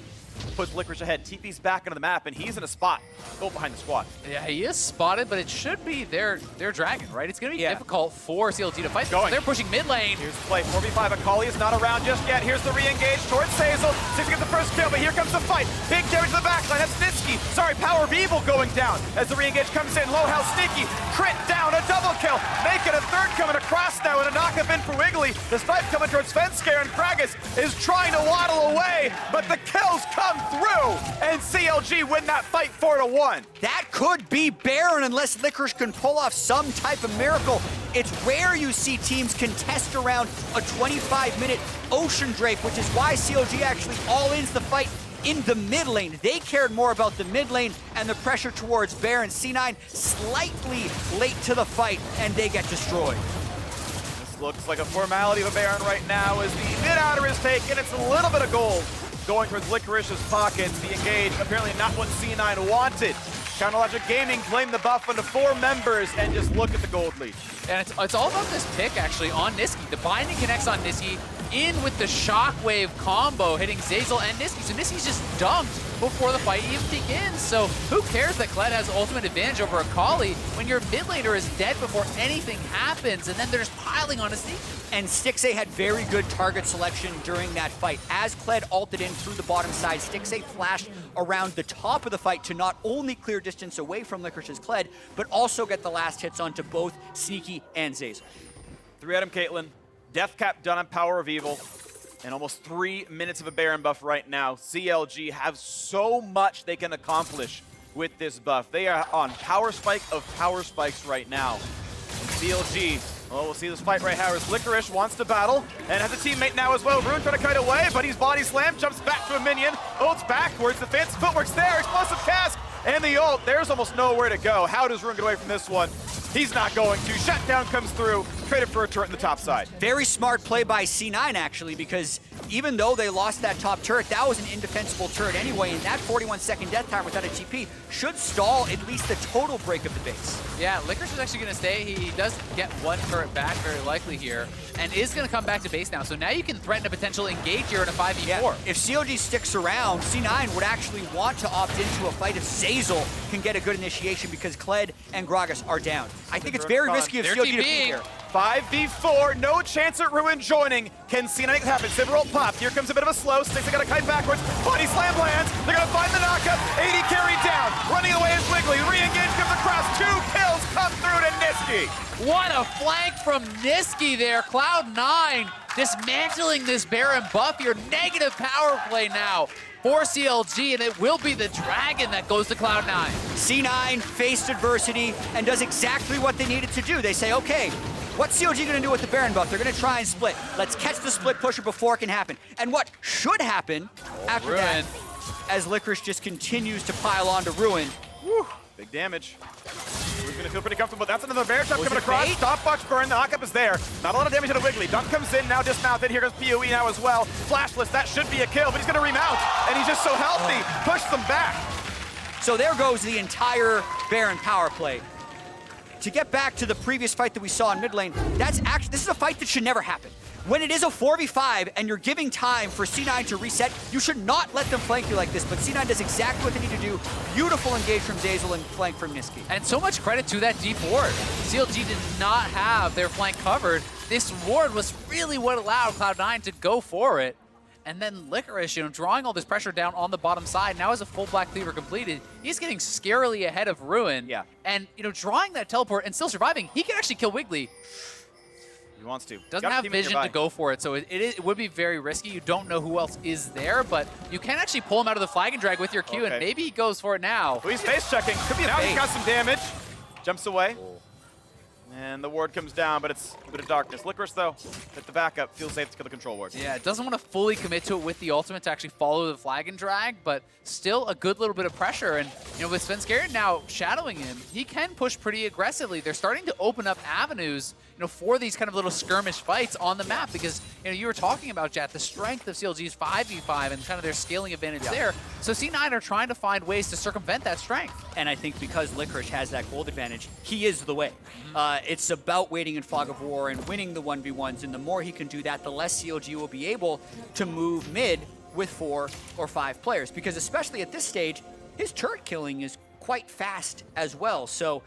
Puts Licorice ahead, TP's back into the map, and he's in a spot. Go behind the squad. Yeah, he is spotted, but it should be their dragon, right? It's going to be difficult for CLG to fight. They're pushing mid lane. Here's the play, 4v5. Akali is not around just yet. Here's the re-engage towards Zeyzal. Seems to get the first kill, but here comes the fight. Big damage to the backline. That's Nisqy. Sorry, PowerOfEvil going down as the re-engage comes in. Low health, Sneaky. Crit down, a double kill. Make it a third coming across now, and a knock-up in for Wiggily. The snipe coming towards Svenskeren. Gragas is trying to waddle away, but the kills come through, and CLG win that fight 4-1. That could be Baron unless Licorice can pull off some type of miracle. It's rare you see teams contest around a 25-minute Ocean Drake, which is why CLG actually all-ins the fight in the mid lane. They cared more about the mid lane and the pressure towards Baron. C9 slightly late to the fight, and they get destroyed. This looks like a formality of a Baron right now as the mid-outer is taken. It's a little bit of gold going towards Licorice's pockets. The engage, apparently not what C9 wanted. CloudNine Gaming claimed the buff into 4 members, and just look at the gold lead. And it's all about this pick, actually, on Nisqy. The binding connects on Nisqy in with the shockwave combo, hitting Zeyzal and Nisqy. So Nisqy's just dumped before the fight even begins. So who cares that Kled has ultimate advantage over Akali when your mid laner is dead before anything happens, and then they're just piling on a sneak. And Stixxay had very good target selection during that fight. As Kled ulted in through the bottom side, Stixxay flashed around the top of the fight to not only clear distance away from Licorice's Kled, but also get the last hits onto both Sneaky and Zeyzal. 3-item Caitlyn, death cap done on PowerOfEvil, and almost 3 minutes of a Baron buff right now. CLG have so much they can accomplish with this buff. They are on power spike of power spikes right now. And CLG, well, we'll see this fight right here as Licorice wants to battle and has a teammate now as well. Ruin trying to kite away, but he's body slammed, jumps back to a minion, ults backwards, the fancy footwork's there, explosive cast, and the ult. There's almost nowhere to go. How does Ruin get away from this one? He's not going to. Shutdown comes through, traded for a turret in the top side. Very smart play by C9 actually, because even though they lost that top turret, that was an indefensible turret anyway, and that 41-second death time without a TP should stall at least the total break of the base. Yeah, Licorice is actually going to stay. He does get one turret back very likely here, and is going to come back to base now. So now you can threaten a potential engage here in a 5v4. Yeah, if CLG sticks around, C9 would actually want to opt into a fight if Zeyzal can get a good initiation because Kled and Gragas are down. I think it's very risky of CLG to be here. 5v4, no chance at Ruin joining. Can C9 make it happen? Sivir ult popped. Here comes a bit of a slow. Stixxay got a kite backwards. Body slam lands. They're going to find the knockup. 80 carried down. Running away is Wiggily. Re-engage comes across. 2 kills come through to Nisqy. What a flank from Nisqy there. Cloud9 dismantling this Baron buff. Your negative power play now for CLG, and it will be the Dragon that goes to Cloud9. C9 faced adversity and does exactly what they needed to do. They say, okay, what's CLG gonna do with the Baron buff? They're gonna try and split. Let's catch the split pusher before it can happen. And what should happen after Ruin. that, as Licorice just continues to pile on to Ruin. Whew, big damage. Ruin's gonna feel pretty comfortable. That's another bear trap Was coming it across. bait? Stopwatch burn, the knockup is there. Not a lot of damage to Wiggily. Dunk comes in, now dismounted. Here goes PoE now as well. Flashless, that should be a kill, but he's gonna remount. And he's just so healthy. Push them back. So there goes the entire Baron power play. To get back to the previous fight that we saw in mid lane, this is a fight that should never happen. When it is a 4v5 and you're giving time for C9 to reset, you should not let them flank you like this, but C9 does exactly what they need to do. Beautiful engage from Zeyzal and flank from Nisqy. And so much credit to that deep ward. CLG did not have their flank covered. This ward was really what allowed Cloud9 to go for it. And then Licorice, drawing all this pressure down on the bottom side. Now as a full Black Cleaver completed, he's getting scarily ahead of Ruin. Yeah. And, drawing that teleport and still surviving, he can actually kill Wiggily. He wants to. Doesn't have vision to go for it, so it would be very risky. You don't know who else is there, but you can actually pull him out of the flag and drag with your Q, and maybe he goes for it now. Oh, he's face checking. Could be now he's got some damage. Jumps away. And the ward comes down, but it's a bit of darkness. Licorice, though, at the backup, feels safe to kill the control ward. Yeah, doesn't want to fully commit to it with the ultimate to actually follow the flag and drag, but still a good little bit of pressure. And, with Svenskeren now shadowing him, he can push pretty aggressively. They're starting to open up avenues, for these kind of little skirmish fights on the map because, you were talking about, Jat, the strength of CLG's 5v5 and kind of their scaling advantage there. So C9 are trying to find ways to circumvent that strength. And I think because Licorice has that gold advantage, he is the way. It's about waiting in fog of war and winning the 1v1s, and the more he can do that, the less CLG will be able to move mid with 4 or 5 players. Because especially at this stage, his turret killing is quite fast as well. So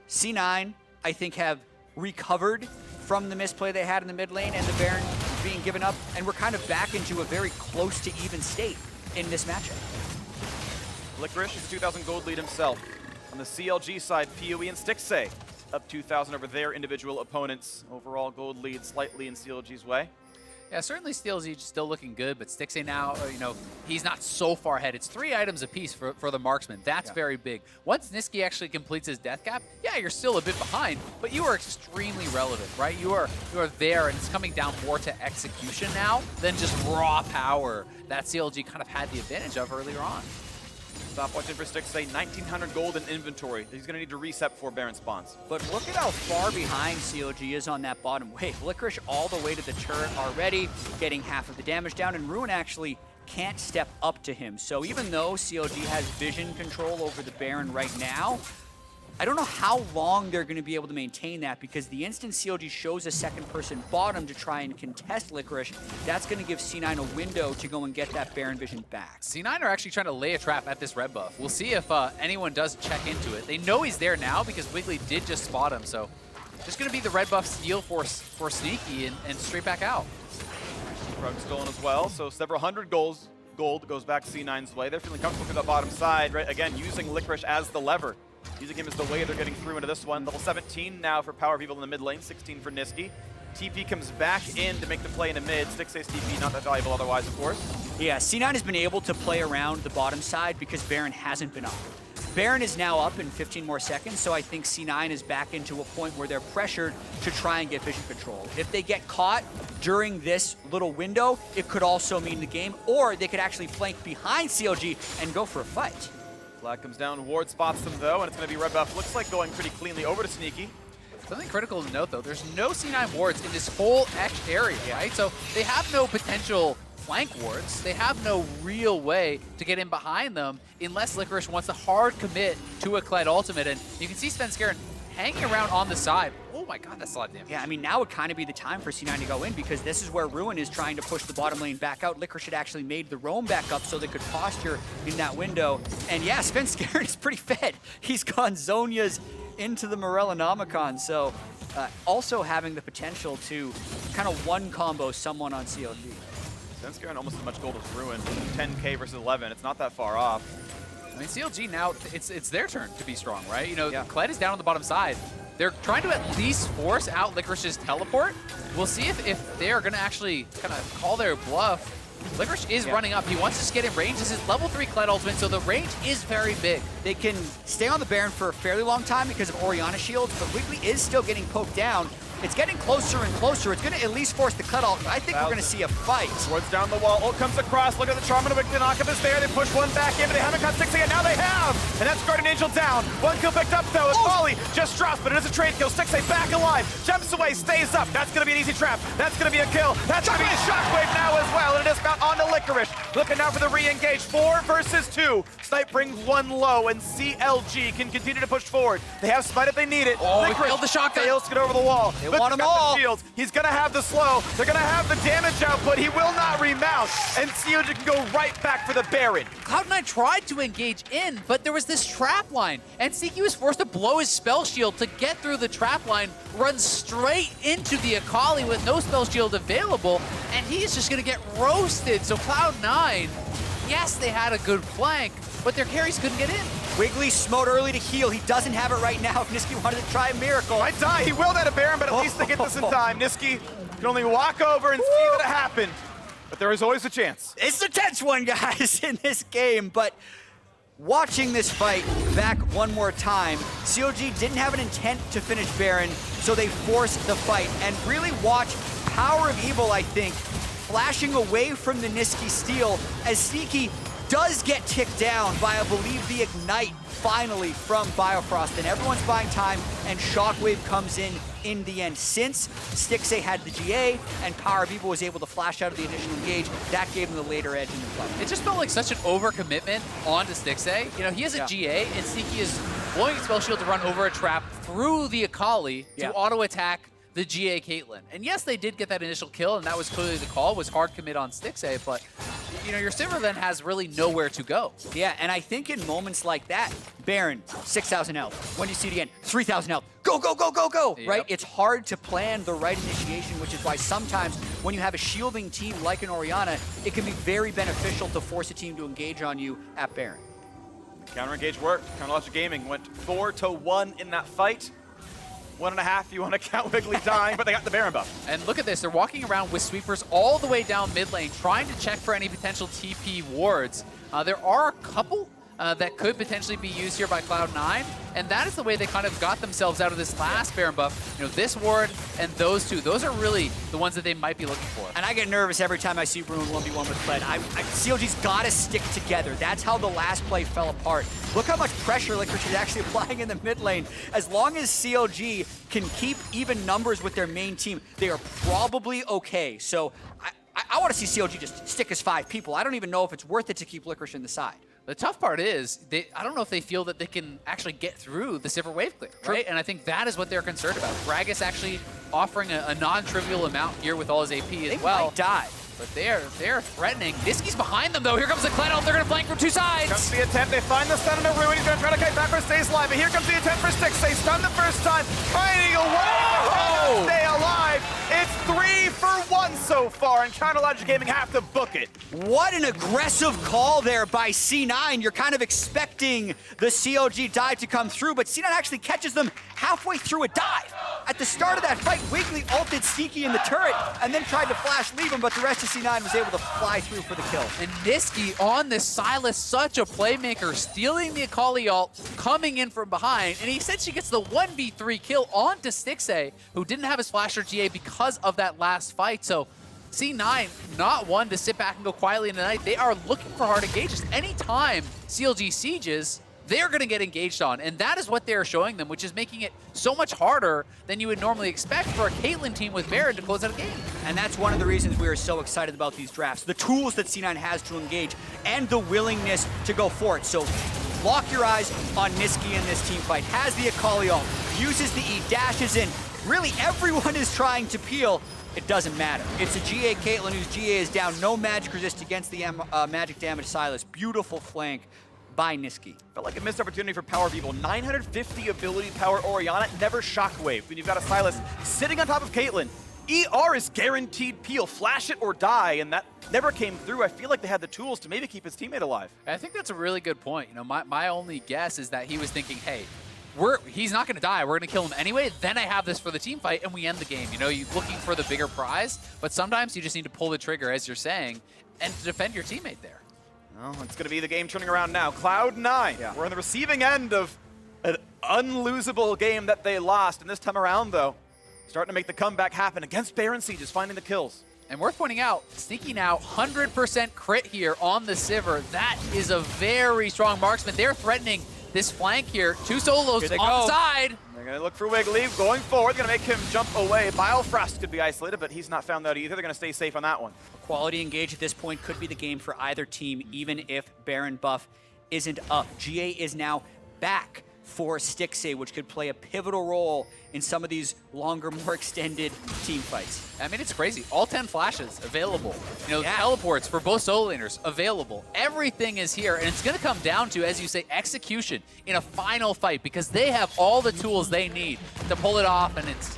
C9, I think, have recovered from the misplay they had in the mid lane and the Baron being given up, and we're kind of back into a very close to even state in this matchup. Licorice is 2,000 gold lead himself. On the CLG side, PoE and Stixxay up 2,000 over their individual opponents. Overall gold lead slightly in CLG's way. Yeah, certainly CLG still looking good, but Stixxay now, he's not so far ahead. It's 3 items apiece for the marksman. That's very big. Once Nisqy actually completes his death cap, yeah, you're still a bit behind, but you are extremely relevant, right? You are there, and it's coming down more to execution now than just raw power that CLG kind of had the advantage of earlier on. Stop watching for Stixxay, 1,900 gold in inventory that he's going to need to reset before Baron spawns. But look at how far behind CLG is on that bottom wave. Licorice all the way to the turret already, getting half of the damage down, and Ruin actually can't step up to him. So even though CLG has vision control over the Baron right now, I don't know how long they're going to be able to maintain that, because the instant CLG shows a second person bottom to try and contest Licorice, that's going to give C9 a window to go and get that Baron vision back. C9 are actually trying to lay a trap at this red buff. We'll see if anyone does check into it. They know he's there now because Wiggily did just spot him, so just going to be the red buff steal for Sneaky and straight back out. Rug stolen as well, so several hundred gold goes back C9's way. They're feeling comfortable through that bottom side, right? Again, using Licorice as the lever. Using him as the way they're getting through into this one. Level 17 now for PowerOfEvil in the mid lane, 16 for Nisqy. TP comes back in to make the play in the mid. Stixxay's TP not that valuable otherwise, of course. Yeah, C9 has been able to play around the bottom side because Baron hasn't been up. Baron is now up in 15 more seconds, so I think C9 is back into a point where they're pressured to try and get vision control. If they get caught during this little window, it could also mean the game, or they could actually flank behind CLG and go for a fight. Flag comes down, Ward spots them though, and it's going to be red buff. Looks like going pretty cleanly over to Sneaky. Something critical to note though, there's no C9 wards in this whole X area, right? So they have no potential flank wards. They have no real way to get in behind them unless Licorice wants to hard commit to a Kled ultimate. And you can see Svenskeren hanging around on the side. Oh my god, that's a lot of damage. Yeah, I mean, now would kind of be the time for C9 to go in, because this is where Ruin is trying to push the bottom lane back out. Licorice had actually made the roam back up so they could posture in that window. And yeah, Svenskeren is pretty fed. He's gone Zhonya's into the Morellonomicon, so also having the potential to kind of one combo someone on CLG. Svenskeren almost as much gold as Ruin. 10k versus 11, it's not that far off. I mean, CLG now, it's their turn to be strong, right? You know, yeah. Kled is down on the bottom side. They're trying to at least force out Licorice's teleport. We'll see if they're going to actually kind of call their bluff. Licorice is running up. He wants to just get in range. This is level 3 Kled ultimate, so the range is very big. They can stay on the Baron for a fairly long time because of Orianna shields, but Wiggily is still getting poked down. It's getting closer and closer. It's going to at least force the Kled ult. I think we're going to see a fight. Ward's down the wall. Ult comes across. Look at the Charm and Wiggily knockup is there. They push one back in, but they haven't got Stixxay yet. Now they have! And that's Guardian Angel down. One kill picked up, though. Akali just drops, but it is a trade kill. Stixxay back alive. Jumps away, stays up. That's going to be an easy trap. That's going to be a kill. That's going to be a shockwave now as well. And it is about onto Licorice. Looking now for the re-engage. 4 versus 2. Snipe brings one low, and CLG can continue to push forward. They have Smite if they need it. Oh, he killed the shotgun. Fails to get over the wall. They want them all. He's going to have the slow. They're going to have the damage output. He will not remount. And CLG can go right back for the Baron. Cloud9 tried to engage in, but there was this trap line. And Nisqy was forced to blow his spell shield to get through the trap line, run straight into the Akali with no spell shield available, and he is just going to get roasted. So Cloud9, yes, they had a good flank, but their carries couldn't get in. Wiggily smote early to heal. He doesn't have it right now. If Nisqy wanted to try a miracle. Might die. He will that a Baron, but at least they get this in time. Nisqy can only walk over and see that it happened. But there is always a chance. It's the tense one, guys, in this game. But watching this fight back one more time, CLG didn't have an intent to finish Baron, so they forced the fight. And really watch PowerOfEvil, I think, flashing away from the Nisqy steal as Sneaky does get ticked down by, I believe, the Ignite finally from Biofrost, and everyone's buying time, and Shockwave comes in the end. Since Stixxay had the GA and PowerOfEvil was able to flash out of the initial engage, that gave him the later edge in the play. It just felt like such an overcommitment onto Stixxay. You know, he has a GA, and Sneaky is blowing his spell shield to run over a trap through the Akali to auto-attack the GA Caitlyn. And yes, they did get that initial kill, and that was clearly the call, was hard commit on Stixxay, but you know, your Sivir then has really nowhere to go. Yeah, and I think in moments like that, Baron, 6,000 health. When you see it again, 3,000 health. Go, go, go, go, go, right? It's hard to plan the right initiation, which is why sometimes when you have a shielding team like an Orianna, it can be very beneficial to force a team to engage on you at Baron. Counter engage worked. CounterLogic Gaming went 4-1 in that fight. 1.5 you want to count Wiggily dying, but they got the Baron buff. And look at this, they're walking around with sweepers all the way down mid lane, trying to check for any potential TP wards. There are a couple that could potentially be used here by Cloud9, and that is the way they kind of got themselves out of this last Baron buff. You know, this ward and those two, those are really the ones that they might be looking for. And I get nervous every time I see Ruin 1v1 with Kled. CLG's got to stick together. That's how the last play fell apart. Look how much pressure Licorice is actually applying in the mid lane. As long as CLG can keep even numbers with their main team, they are probably okay. So I want to see CLG just stick as 5 people. I don't even know if it's worth it to keep Licorice in the side. The tough part is, I don't know if they feel that they can actually get through the Sivir wave clear, right? And I think that is what they're concerned about. Gragas actually offering a non-trivial amount here with all his AP as well. They might die. But they're threatening. Nisqy's behind them though. Here comes the Kled ult. They're gonna flank from two sides. Comes the attempt. They find the stun in a ruin. He's gonna try to kite backwards, stays alive. But here comes the attempt for Stixxay. Stun the first time. Fighting away. Stay alive. It's 3 for 1 so far, and Counterlogic Gaming have to book it. What an aggressive call there by C9. You're kind of expecting the CLG dive to come through, but C9 actually catches them halfway through a dive. At the start of that fight, Wiggily ulted Sneaky in the turret and then tried to flash leave him, but the rest of C9 was able to fly through for the kill. And Nisqy on this Sylas, such a playmaker, stealing the Akali ult, coming in from behind, and he essentially gets the 1v3 kill onto Stixxay, who didn't have his flash or GA because of that last fight. So C9, not one to sit back and go quietly in the night. They are looking for hard engages. Anytime CLG sieges, they're going to get engaged on, and that is what they're showing them, which is making it so much harder than you would normally expect for a Caitlyn team with Baron to close out a game. And that's one of the reasons we are so excited about these drafts. The tools that C9 has to engage and the willingness to go for it. So lock your eyes on Nisqy in this team fight. Has the Akali ult, uses the E, dashes in. Really, everyone is trying to peel. It doesn't matter. It's a GA Caitlyn whose GA is down. No magic resist against the magic damage Sylas. Beautiful flank by Nisqy. Felt like a missed opportunity for PowerOfEvil. 950 ability power Orianna, never Shockwave. When you've got a Sylas sitting on top of Caitlyn, ER is guaranteed peel, flash it or die, and that never came through. I feel like they had the tools to maybe keep his teammate alive. I think that's a really good point. You know, my only guess is that he was thinking, hey, he's not going to die. We're going to kill him anyway. Then I have this for the team fight, and we end the game. You know, you're looking for the bigger prize, but sometimes you just need to pull the trigger, as you're saying, and to defend your teammate there. Well, it's going to be the game turning around now. Cloud9, yeah. We're on the receiving end of an unlosable game that they lost. And this time around, though, starting to make the comeback happen against Baron Sieges, finding the kills. And worth pointing out, Sneaky now 100% crit here on the Sivir. That is a very strong marksman. They're threatening this flank here. Two solos on the side. They're going to look for Wiggily. Going forward, going to make him jump away. Biofrost could be isolated, but he's not found out either. They're going to stay safe on that one. Quality engage at this point could be the game for either team, even if Baron buff isn't up. GA is now back for Stixxay, which could play a pivotal role in some of these longer, more extended team fights. I mean, it's crazy. All 10 flashes available. You know, teleports for both solo laners available. Everything is here, and it's going to come down to, as you say, execution in a final fight, because they have all the tools they need to pull it off, and it's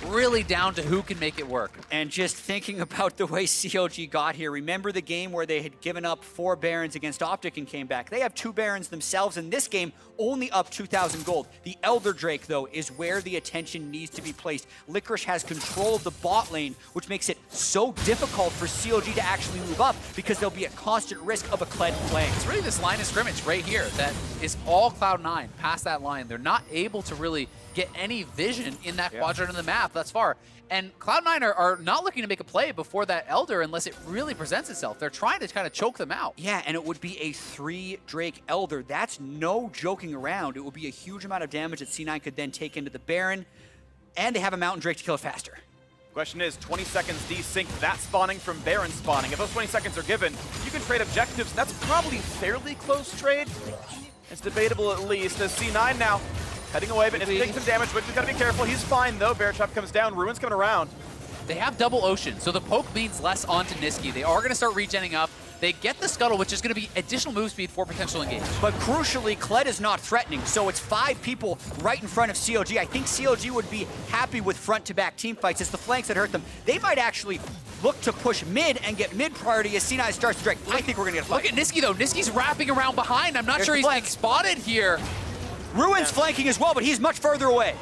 really down to who can make it work. And just thinking about the way CLG got here, remember the game where they had given up 4 Barons against Optic and came back? They have 2 Barons themselves in this game, only up 2,000 gold. The Elder Drake, though, is where the attention needs to be placed. Licorice has control of the bot lane, which makes it so difficult for CLG to actually move up because there'll be a constant risk of a Kled flank. It's really this line of scrimmage right here that is all Cloud9 past that line. They're not able to really get any vision in that quadrant of the map thus far. And Cloud9 are not looking to make a play before that Elder unless it really presents itself. They're trying to kind of choke them out. Yeah, and it would be a 3 Drake Elder. That's no joking around. It would be a huge amount of damage that C9 could then take into the Baron, and they have a Mountain Drake to kill it faster. Question is, 20 seconds desync that spawning from Baron spawning. If those 20 seconds are given, you can trade objectives. That's probably fairly close trade. It's debatable at least, as C9 now heading away, but it's taking some damage. Wiggly's gotta be careful. He's fine though. Bear Trap comes down. Ruin's coming around. They have double Ocean, so the poke means less onto Nisqy. They are gonna start regenning up. They get the Scuttle, which is gonna be additional move speed for potential engage. But crucially, Kled is not threatening, so it's 5 people right in front of CLG. I think CLG would be happy with front-to-back team fights. It's the flanks that hurt them. They might actually look to push mid and get mid priority as C9 starts to drag. I think we're gonna get a fight. Look at Nisqy though. Nisqy's wrapping around behind. I'm not sure he's like spotted here. Ruin's flanking as well, but he's much further away.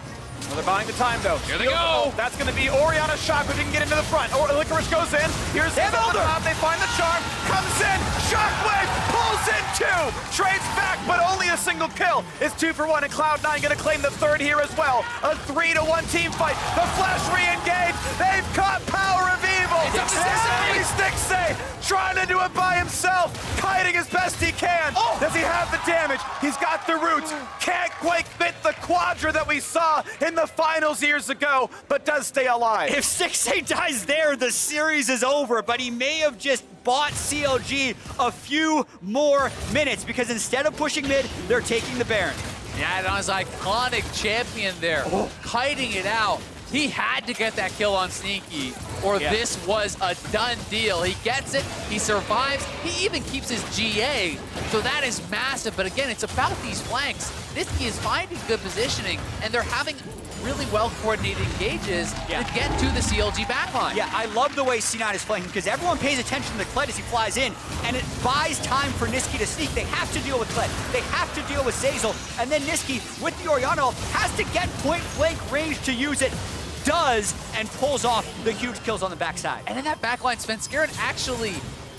Well, they're buying the time, though. Here they go. That's going to be Orianna Shockwave. He can get into the front. Or Licorice goes in. Here's the top. They find the charm. Comes in. Shockwave pulls in 2. Trades back, but only a single kill. It's 2 for 1, and Cloud9 going to claim the 3rd here as well. A 3-to-1 team fight. The flash re-engage. They've caught PowerOfEvil. It's Stixxay. Stixxay trying to do it by himself, kiting as best he can. Does he have the damage? He's got the roots. Can't quite fit the quadra that we saw in the finals years ago, but does stay alive. If Stixxay dies there, the series is over, but he may have just bought CLG a few more minutes because instead of pushing mid, they're taking the Baron. Yeah, and on his iconic champion there, kiting it out. He had to get that kill on Sneaky, or this was a done deal. He gets it, he survives, he even keeps his GA, so that is massive. But again, it's about these flanks. Nisqy is finding good positioning, and they're having really well-coordinated engages to get to the CLG backline. Yeah, I love the way C9 is playing because everyone pays attention to Kled as he flies in, and it buys time for Nisqy to sneak. They have to deal with Kled. They have to deal with Zeyzal, and then Nisqy, with the Orianna, has to get point-blank range to use it. Does, and pulls off the huge kills on the backside. And in that backline, Svenskeren actually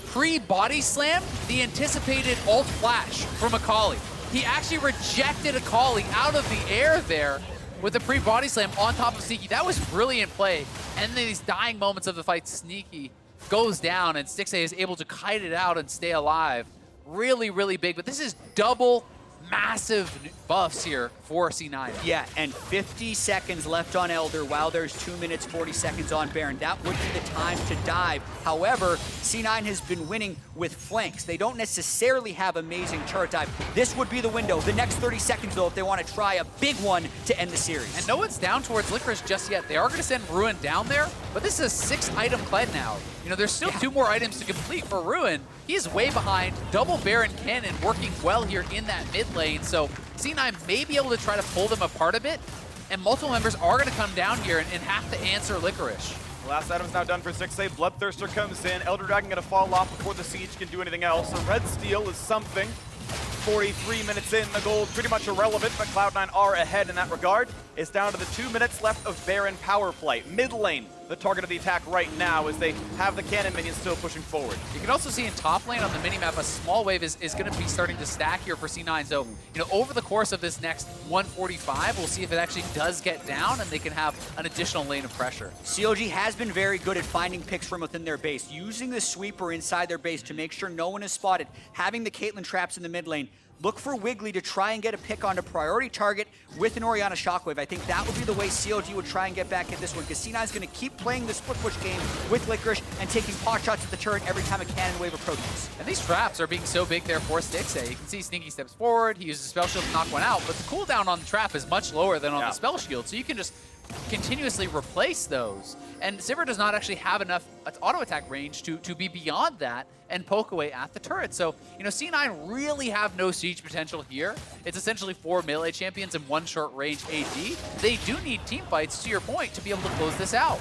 pre-body slammed the anticipated ult flash from Akali. He actually rejected Akali out of the air there with a pre-body slam on top of Sneaky. That was brilliant play. And then these dying moments of the fight, Sneaky goes down and Stixxay is able to kite it out and stay alive. Really, really big, but this is double massive buffs here for C9. Yeah, and 50 seconds left on Elder while there's 2 minutes, 40 seconds on Baron. That would be the time to dive. However, C9 has been winning with flanks. They don't necessarily have amazing turret dive. This would be the window. The next 30 seconds, though, if they want to try a big one to end the series. And no one's down towards Licorice just yet. They are going to send Ruin down there, but this is a 6-item Kled now. You know, there's still 2 more items to complete for Ruin. He's way behind. Double Baron Cannon working well here in that mid lane. So C9 may be able to try to pull them apart a bit. And multiple members are going to come down here and have to answer Licorice. The last item's now done for Stixxay. Bloodthirster comes in. Elder Dragon going to fall off before the Siege can do anything else. A Red Steel is something. 43 minutes in, the gold pretty much irrelevant, but Cloud9 are ahead in that regard. It's down to the 2 minutes left of Baron power play. Mid lane, the target of the attack right now as they have the cannon minions still pushing forward. You can also see in top lane on the minimap, a small wave is going to be starting to stack here for C9. So, you know, over the course of this next 145, we'll see if it actually does get down and they can have an additional lane of pressure. CLG has been very good at finding picks from within their base, using the sweeper inside their base to make sure no one is spotted, having the Caitlyn traps in the mid lane. Look for Wiggily to try and get a pick on a priority target with an Orianna Shockwave. I think that would be the way CLG would try and get back at this one, because C9 is going to keep playing the split push game with Licorice and taking pot shots at the turret every time a cannon wave approaches. And these traps are being so big there for Stixxay. You can see Sneaky steps forward, he uses Spell Shield to knock one out, but the cooldown on the trap is much lower than on the Spell Shield, so you can just continuously replace those. And Sivir does not actually have enough auto attack range to be beyond that and poke away at the turret. So, you know, C9 really have no siege potential here. It's essentially 4 melee champions and 1 short range AD. They do need team fights, to your point, to be able to close this out.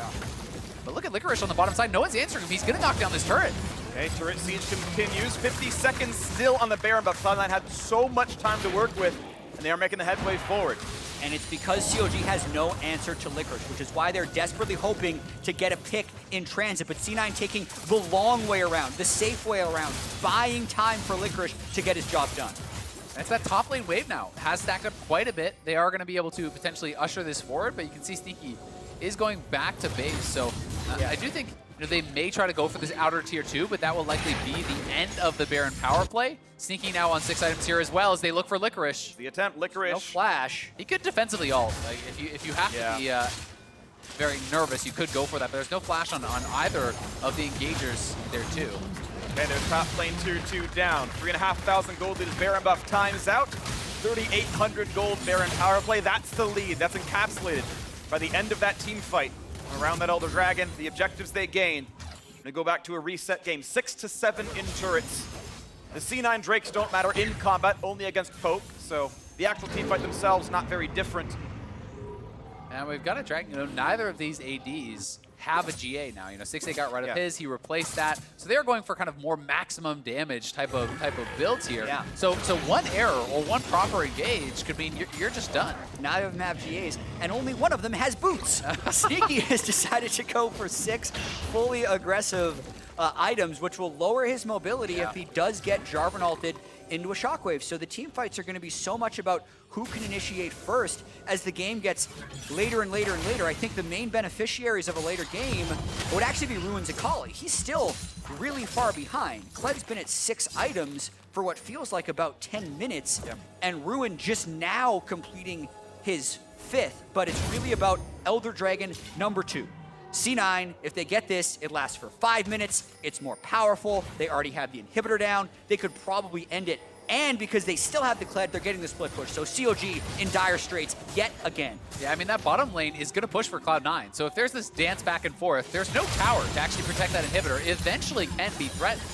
But look at Licorice on the bottom side. No one's answering him. He's going to knock down this turret. Okay, turret siege continues. 50 seconds still on the Baron, but Cloud9 had so much time to work with, and they are making the headway forward. And it's because CLG has no answer to Licorice, which is why they're desperately hoping to get a pick in transit. But C9 taking the long way around, the safe way around, buying time for Licorice to get his job done. That's that top lane wave now. Has stacked up quite a bit. They are going to be able to potentially usher this forward, but you can see Sneaky is going back to base. So I do think they may try to go for this outer tier 2, but that will likely be the end of the Baron power play. Sneaky now on 6 items here as well as they look for Licorice. The attempt, Licorice. No flash. He could defensively ult. Like if you have to be very nervous, you could go for that. But there's no flash on either of the engagers there too. Okay, there's top lane tier 2 down. 3,500 gold lead as Baron buff times out. 3,800 gold Baron power play. That's the lead. That's encapsulated by the end of that team fight. Around that Elder Dragon, the objectives they gained. They go back to a reset game, 6 to 7 in turrets. The C9 Drakes don't matter in combat, only against poke, so the actual team fight themselves not very different. And we've got a Dragon, you know, neither of these ADs have a GA now. You know, Stixxay got rid of his, he replaced that. So they're going for kind of more maximum damage type of builds here. Yeah. So one error or one proper engage could mean you're just done. Neither of them have GAs, and only one of them has boots. Sneaky has decided to go for 6 fully aggressive items, which will lower his mobility if he does get Jarvan ulted into a shockwave. So the team fights are going to be so much about who can initiate first as the game gets later and later and later. I think the main beneficiaries of a later game would actually be Ruin's Akali. He's still really far behind. Kled's been at 6 items for what feels like about 10 minutes, and Ruin just now completing his 5th, but it's really about Elder Dragon number 2. C9, if they get this, it lasts for 5 minutes. It's more powerful. They already have the inhibitor down. They could probably end it. And because they still have the Kled, they're getting the split push. So CLG in dire straits yet again. Yeah, I mean, that bottom lane is going to push for Cloud9. So if there's this dance back and forth, there's no tower to actually protect that inhibitor. It eventually can be threatened.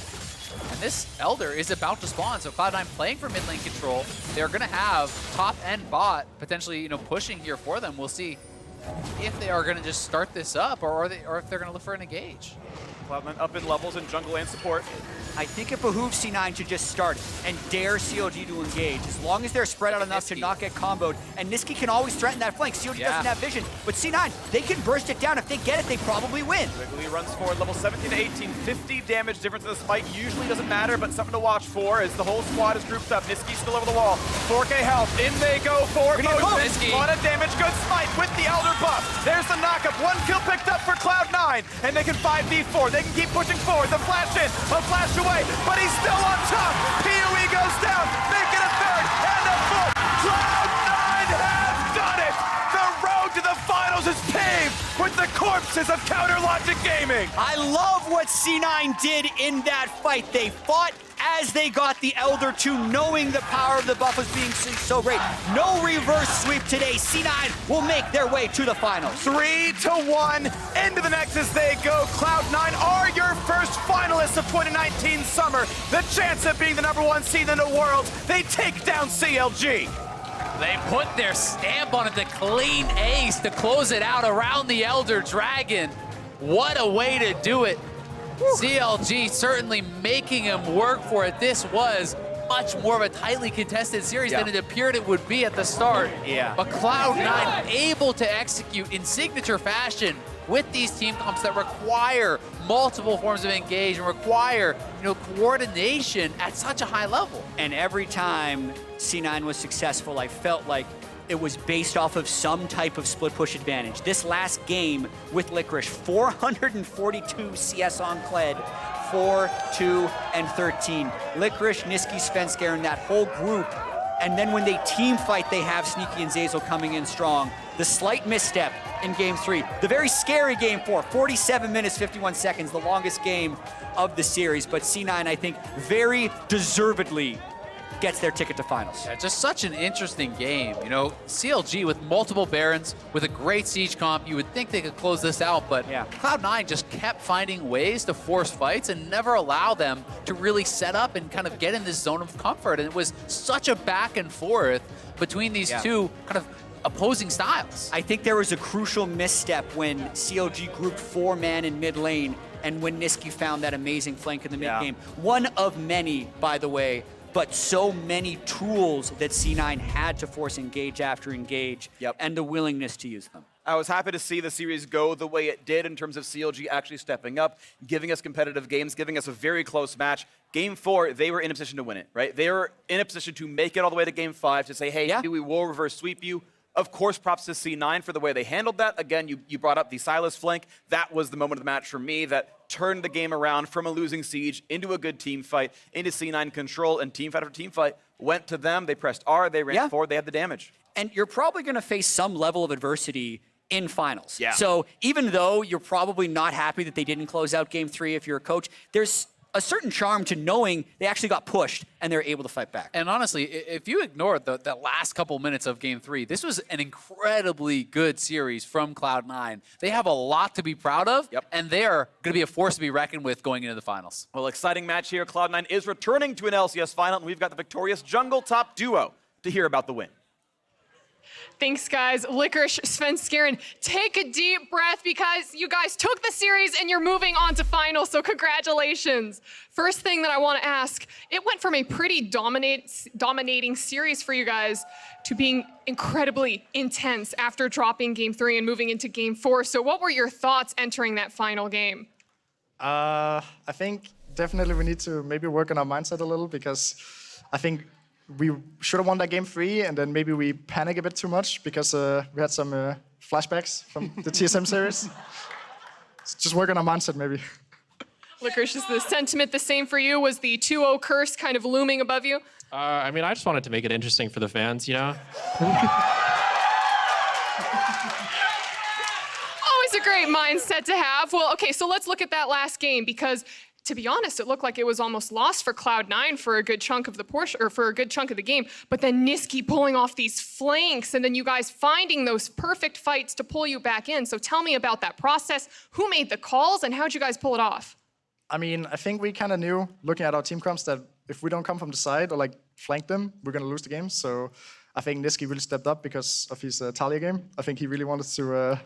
And this Elder is about to spawn, so Cloud9 playing for mid lane control. They're going to have top and bot potentially, pushing here for them. We'll see if they are going to just start this up or if they're going to look for an engage. Cloud9 up in levels in jungle and support. I think it behooves C9 to just start and dare CLG to engage. As long as they're spread out enough to not get comboed. And Nisqy can always threaten that flank. CLG doesn't have vision. But C9, they can burst it down. If they get it, they probably win. Wiggily runs forward, level 17 to 18. 50 damage difference in this fight usually doesn't matter, but something to watch for as the whole squad is grouped up. Nisqy still over the wall. 4K health. In they go for Nisqy. A lot of damage. Good smite with the Elder buff. There's the knockup. 1 kill picked up for Cloud9. And they can 5v4. They can keep pushing forward. The flash in. A flash away. But he's still on top. PoE goes down. Making a 3rd and a 4th. Cloud9 has done it. The road to the finals is paved with the corpses of Counter Logic Gaming. I love what C9 did in that fight. They fought as they got the Elder 2, knowing the power of the buff was being so great. No reverse sweep today. C9 will make their way to the finals. 3-1 into the next as they go. Cloud9 are your first finalists of 2019 Summer. The chance of being the #1 seed in the world. They take down CLG. They put their stamp on it, the clean ace to close it out around the Elder Dragon. What a way to do it. CLG certainly making him work for it. This was much more of a tightly contested series than it appeared it would be at the start. But Cloud9 able to execute in signature fashion with these team comps that require multiple forms of engagement, require coordination at such a high level. And every time C9 was successful, I felt like it was based off of some type of split push advantage. This last game with Licorice, 442 CS on Kled, 4, 2, and 13. Licorice, Nisqy, Svenskeren, that whole group. And then when they team fight, they have Sneaky and Zeyzal coming in strong. The slight misstep in game 3. The very scary game 4, 47 minutes, 51 seconds, the longest game of the series. But C9, I think, very deservedly gets their ticket to finals. Yeah, just such an interesting game. CLG with multiple Barons, with a great siege comp, you would think they could close this out, but Cloud9 just kept finding ways to force fights and never allow them to really set up and kind of get in this zone of comfort. And it was such a back and forth between these two kind of opposing styles. I think there was a crucial misstep when CLG grouped 4-man in mid lane and when Nisqy found that amazing flank in the mid game. One of many, by the way, but so many tools that C9 had to force engage after engage, and the willingness to use them. I was happy to see the series go the way it did in terms of CLG actually stepping up, giving us competitive games, giving us a very close match. Game 4, they were in a position to win it, right? They were in a position to make it all the way to Game 5 to say, hey, we will reverse sweep you. Of course, props to C9 for the way they handled that. Again, you brought up the Sylas flank. That was the moment of the match for me that turned the game around from a losing siege into a good team fight, into C9 control, and team fight after team fight went to them. They pressed R, they ran forward, they had the damage. And you're probably going to face some level of adversity in finals. So even though you're probably not happy that they didn't close out Game 3 if you're a coach, there's a certain charm to knowing they actually got pushed and they're able to fight back. And honestly, if you ignore the last couple minutes of Game 3, this was an incredibly good series from Cloud9. They have a lot to be proud of, and they are going to be a force to be reckoned with going into the finals. Well, exciting match here. Cloud9 is returning to an LCS final, and we've got the victorious jungle top duo to hear about the win. Thanks, guys. Licorice, Svenskeren, take a deep breath because you guys took the series and you're moving on to finals, so congratulations. First thing that I want to ask, it went from a pretty dominating series for you guys to being incredibly intense after dropping Game 3 and moving into Game 4. So what were your thoughts entering that final game? I think definitely we need to maybe work on our mindset a little because I think we should have won that game 3, and then maybe we panic a bit too much because we had some flashbacks from the TSM series. Just work on our mindset, maybe. Licorice, is the sentiment the same for you? Was the 2-0 curse kind of looming above you? I mean, I just wanted to make it interesting for the fans, you know? Always a great mindset to have. Well, okay, so let's look at that last game because, to be honest, it looked like it was almost lost for Cloud9 for a good chunk of the portion, or for a good chunk of the game. But then Nisqy pulling off these flanks, and then you guys finding those perfect fights to pull you back in. So tell me about that process. Who made the calls, and how'd you guys pull it off? I mean, I think we kind of knew, looking at our team comps, that if we don't come from the side or like flank them, we're gonna lose the game. So I think Nisqy really stepped up because of his Talia game. I think he really wanted to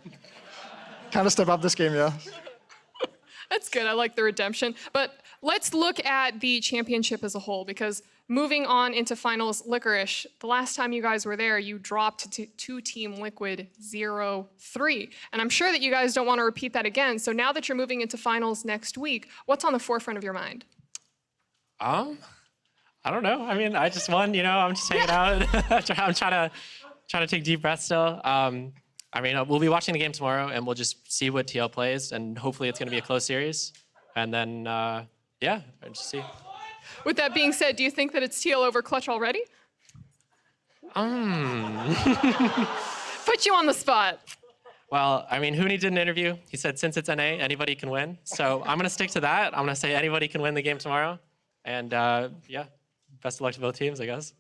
kind of step up this game, yeah. That's good. I like the redemption. But let's look at the championship as a whole, because moving on into finals, Licorice, the last time you guys were there, you dropped to Team Liquid 0-3. And I'm sure that you guys don't want to repeat that again. So now that you're moving into finals next week, what's on the forefront of your mind? I don't know. I mean, I just won, you know, I'm just hanging out. I'm trying to take deep breaths still. I mean, we'll be watching the game tomorrow, and we'll just see what TL plays, and hopefully it's going to be a close series. And then, yeah, I'll just see. With that being said, do you think that it's TL over Clutch already? Put you on the spot. Well, I mean, Hooney did an interview. He said, since it's NA, anybody can win. So I'm going to stick to that. I'm going to say anybody can win the game tomorrow. And, yeah, best of luck to both teams, I guess.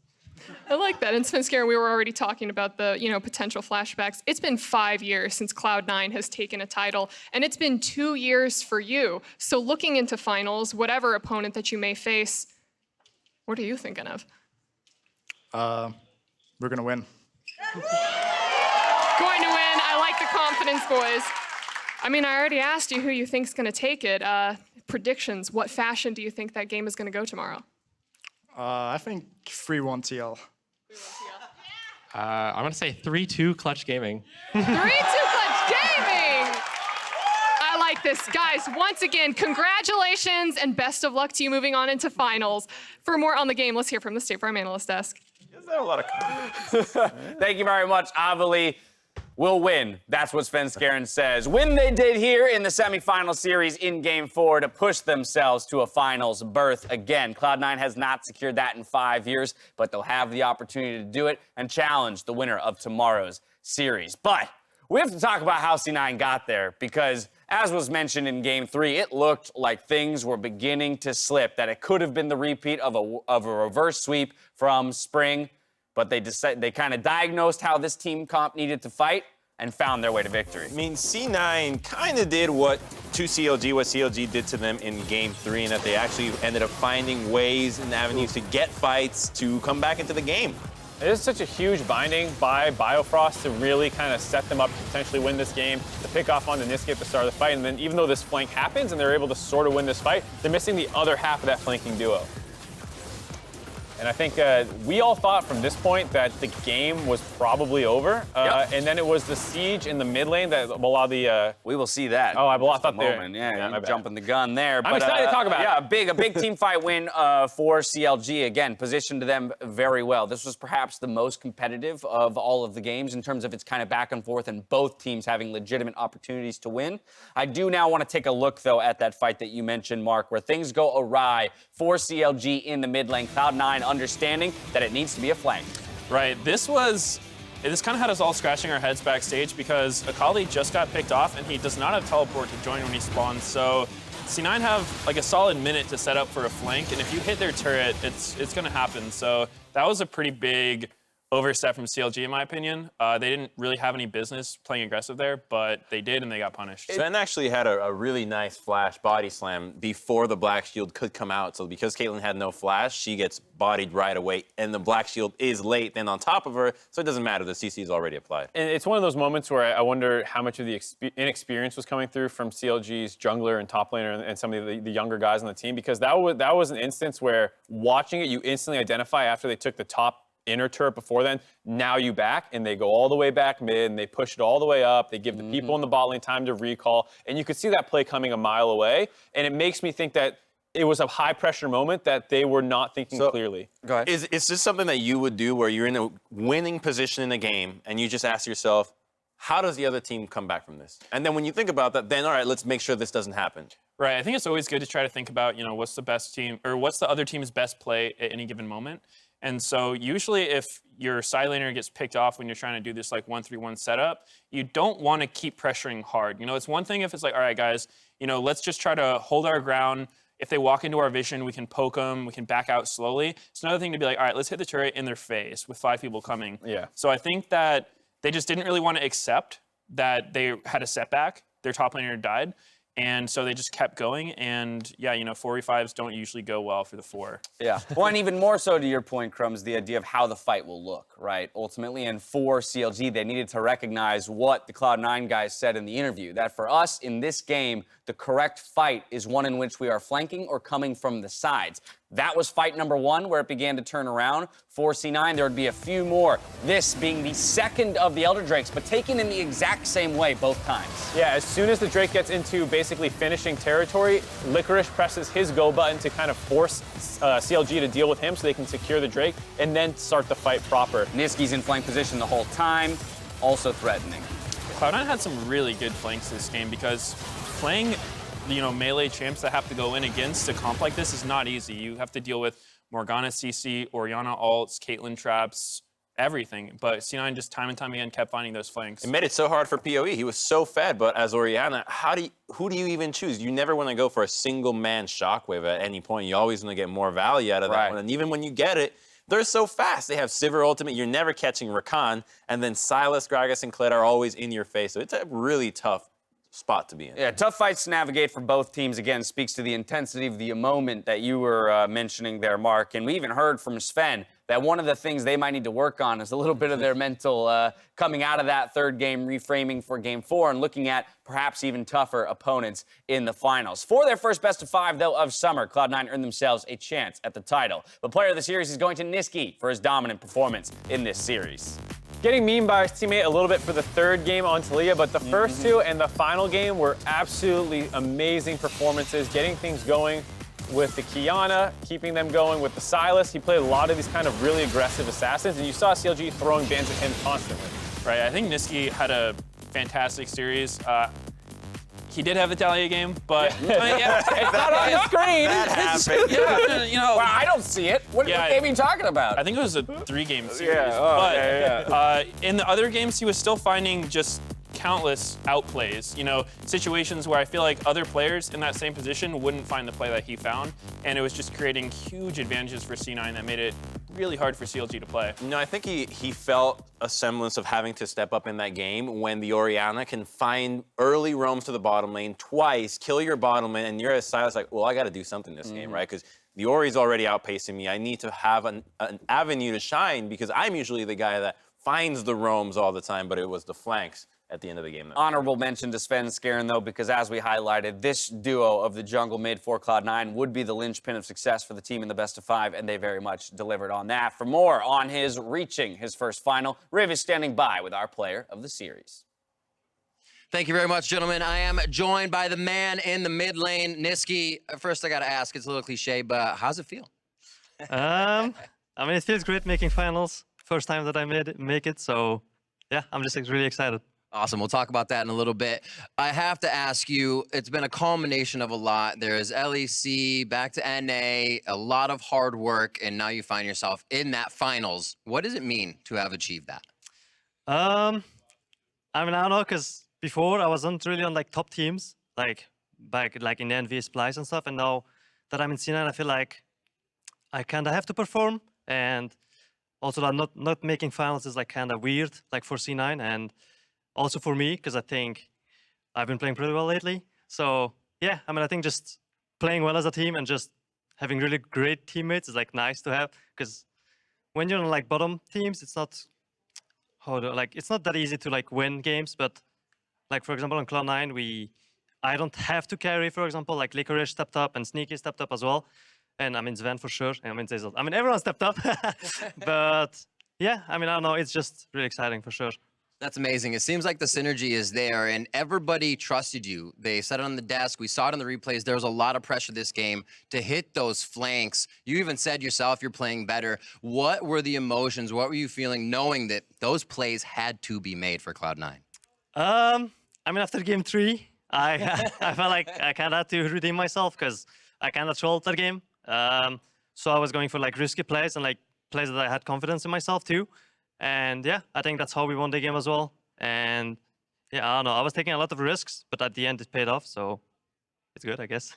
I like that. And Svenskeren, we were already talking about the, potential flashbacks. It's been 5 years since Cloud9 has taken a title, and it's been 2 years for you. So looking into finals, whatever opponent that you may face, what are you thinking of? We're gonna win. Going to win. I like the confidence, boys. I mean, I already asked you who you think's gonna take it. Predictions. What fashion do you think that game is gonna go tomorrow? I think 3-1 TL. I'm going to say 3-2 Clutch Gaming. 3-2 Clutch Gaming! I like this. Guys, once again, congratulations and best of luck to you moving on into finals. For more on the game, let's hear from the State Farm Analyst Desk. Is that a lot of Thank you very much, Avali. Will win. That's what Svenskeren says. Win they did here in the semifinal series in Game 4 to push themselves to a finals berth again. Cloud9 has not secured that in 5 years, but they'll have the opportunity to do it and challenge the winner of tomorrow's series. But we have to talk about how C9 got there because, as was mentioned in Game 3, it looked like things were beginning to slip, that it could have been the repeat of a reverse sweep from Spring. But they kind of diagnosed how this team comp needed to fight and found their way to victory. I mean, C9 kind of did what CLG did to them in Game 3, and that they actually ended up finding ways and avenues to get fights to come back into the game. It is such a huge binding by Biofrost to really kind of set them up to potentially win this game, to pick off on the Nisqy at the start of the fight, and then even though this flank happens and they're able to sort of win this fight, they're missing the other half of that flanking duo. And I think we all thought from this point that the game was probably over. And then it was the siege in the mid lane that allowed the... we will see that. Oh, I thought there. Yeah, you're jumping the gun there. I'm excited to talk about it. Yeah, a big team fight win for CLG. Again, positioned them very well. This was perhaps the most competitive of all of the games in terms of its kind of back and forth and both teams having legitimate opportunities to win. I do now want to take a look, though, at that fight that you mentioned, Mark, where things go awry for CLG in the mid lane. Cloud9 understanding that it needs to be a flank. Right. This kind of had us all scratching our heads backstage because Akali just got picked off and he does not have teleport to join when he spawns. So C9 have like a solid minute to set up for a flank, and if you hit their turret, it's going to happen. So that was a pretty big overstep from CLG, in my opinion. They didn't really have any business playing aggressive there, but they did, and they got punished. Sven actually had a really nice flash body slam before the Black Shield could come out. So because Caitlyn had no flash, she gets bodied right away, and the Black Shield is late then on top of her, so it doesn't matter. The CC is already applied. And it's one of those moments where I wonder how much of the inexperience was coming through from CLG's jungler and top laner and some of the younger guys on the team, because that was an instance where watching it, you instantly identify after they took the top inner turret before then, now you back, and they go all the way back mid, and they push it all the way up. They give the people in the bot lane time to recall, and you could see that play coming a mile away, and it makes me think that it was a high pressure moment that they were not thinking clearly. Go ahead. Is this something that you would do where you're in a winning position in a game and you just ask yourself, how does the other team come back from this? And then when you think about that, then all right, let's make sure this doesn't happen. Right. I think it's always good to try to think about, what's the best team or what's the other team's best play at any given moment. And so usually if your side laner gets picked off when you're trying to do this like 1-3-1 setup, you don't want to keep pressuring hard. It's one thing if it's like, all right, guys, let's just try to hold our ground. If they walk into our vision, we can poke them, we can back out slowly. It's another thing to be like, all right, let's hit the turret in their face with 5 people coming. Yeah. So I think that they just didn't really want to accept that they had a setback. Their top laner died. And so they just kept going. And yeah, 4v5s don't usually go well for the 4. Yeah. Well, and even more so to your point, Crumbs, the idea of how the fight will look, right? Ultimately, and for CLG, they needed to recognize what the Cloud9 guys said in the interview, that for us in this game, the correct fight is one in which we are flanking or coming from the sides. That was fight number 1, where it began to turn around. For C9, there would be a few more. This being the second of the Elder Drakes, but taken in the exact same way both times. Yeah, as soon as the Drake gets into basically finishing territory, Licorice presses his go button to kind of force CLG to deal with him so they can secure the Drake and then start the fight proper. Nisqy's in flank position the whole time, also threatening. Cloud9 had some really good flanks this game because playing melee champs that have to go in against a comp like this is not easy. You have to deal with Morgana, CC, Orianna ults, Caitlyn traps, everything. But C9 just time and time again kept finding those flanks. It made it so hard for PoE. He was so fed, but as Orianna, who do you even choose? You never want to go for a single man shockwave at any point. You always want to get more value out of that one. And even when you get it, they're so fast. They have Sivir ultimate. You're never catching Rakan. And then Sylas, Gragas, and Kled are always in your face. So it's a really tough spot to be in. Yeah, tough fights to navigate for both teams. Again, speaks to the intensity of the moment that you were mentioning there, Mark. And we even heard from Sven that one of the things they might need to work on is a little bit of their mental coming out of that third game, reframing for game 4, and looking at perhaps even tougher opponents in the finals. For their first best of 5, though, of summer, Cloud9 earned themselves a chance at the title. But player of the series is going to Nisqy for his dominant performance in this series. Getting memed by his teammate a little bit for the third game on Talia, but the first 2 and the final game were absolutely amazing performances, getting things going with the Kiana, keeping them going with the Sylas. He played a lot of these kind of really aggressive assassins, and you saw CLG throwing bans at him constantly. Right, I think Nisqy had a fantastic series. He did have the Talia game, but it's not on the screen. That happened. Well, I don't see it. What game are you talking about? I think it was a 3-game series. In the other games, he was still finding just countless outplays. Situations where I feel like other players in that same position wouldn't find the play that he found, and it was just creating huge advantages for C9 that made it really hard for CLG to play. I think he felt a semblance of having to step up in that game when the Orianna can find early roams to the bottom lane twice, kill your bottom lane, and you're as Sylas like, well, I got to do something this game, right? Because the Ori's already outpacing me. I need to have an avenue to shine because I'm usually the guy that finds the roams all the time, but it was the flanks at the end of the game. Honorable mention to Svenskeren, though, because as we highlighted, this duo of the jungle mid for Cloud9 would be the linchpin of success for the team in the best of 5, and they very much delivered on that. For more on his reaching his first final, Riv is standing by with our player of the series. Thank you very much, gentlemen. I am joined by the man in the mid lane, Nisqy. First, I got to ask, it's a little cliche, but how's it feel? It feels great making finals. First time that I make it, so yeah, I'm just really excited. Awesome. We'll talk about that in a little bit. I have to ask you, it's been a culmination of a lot. There's LEC, back to NA, a lot of hard work, and now you find yourself in that finals. What does it mean to have achieved that? I don't know, because before I wasn't really on top teams, back in the NV Splice and stuff, and now that I'm in C9, I feel like I kind of have to perform, and also not making finals is kind of weird, for C9, and also for me, because I think I've been playing pretty well lately. So yeah, I think just playing well as a team and just having really great teammates is nice to have, because when you're on bottom teams, it's not it's not that easy to win games. But for example on Cloud9, I don't have to carry. For example, Licorice stepped up and Sneaky stepped up as well, and Sven for sure. Zeyzal. Everyone stepped up. But yeah, I don't know. It's just really exciting for sure. That's amazing. It seems like the synergy is there, and everybody trusted you. They said it on the desk. We saw it in the replays. There was a lot of pressure this game to hit those flanks. You even said yourself you're playing better. What were the emotions? What were you feeling knowing that those plays had to be made for Cloud9? I mean, after game 3, I I felt like I kind of had to redeem myself because I kind of trolled that game. So I was going for like risky plays and like plays that I had confidence in myself too. And yeah, I think that's how we won the game as well. And yeah, I don't know. I was taking a lot of risks, but at the end it paid off. So it's good, I guess.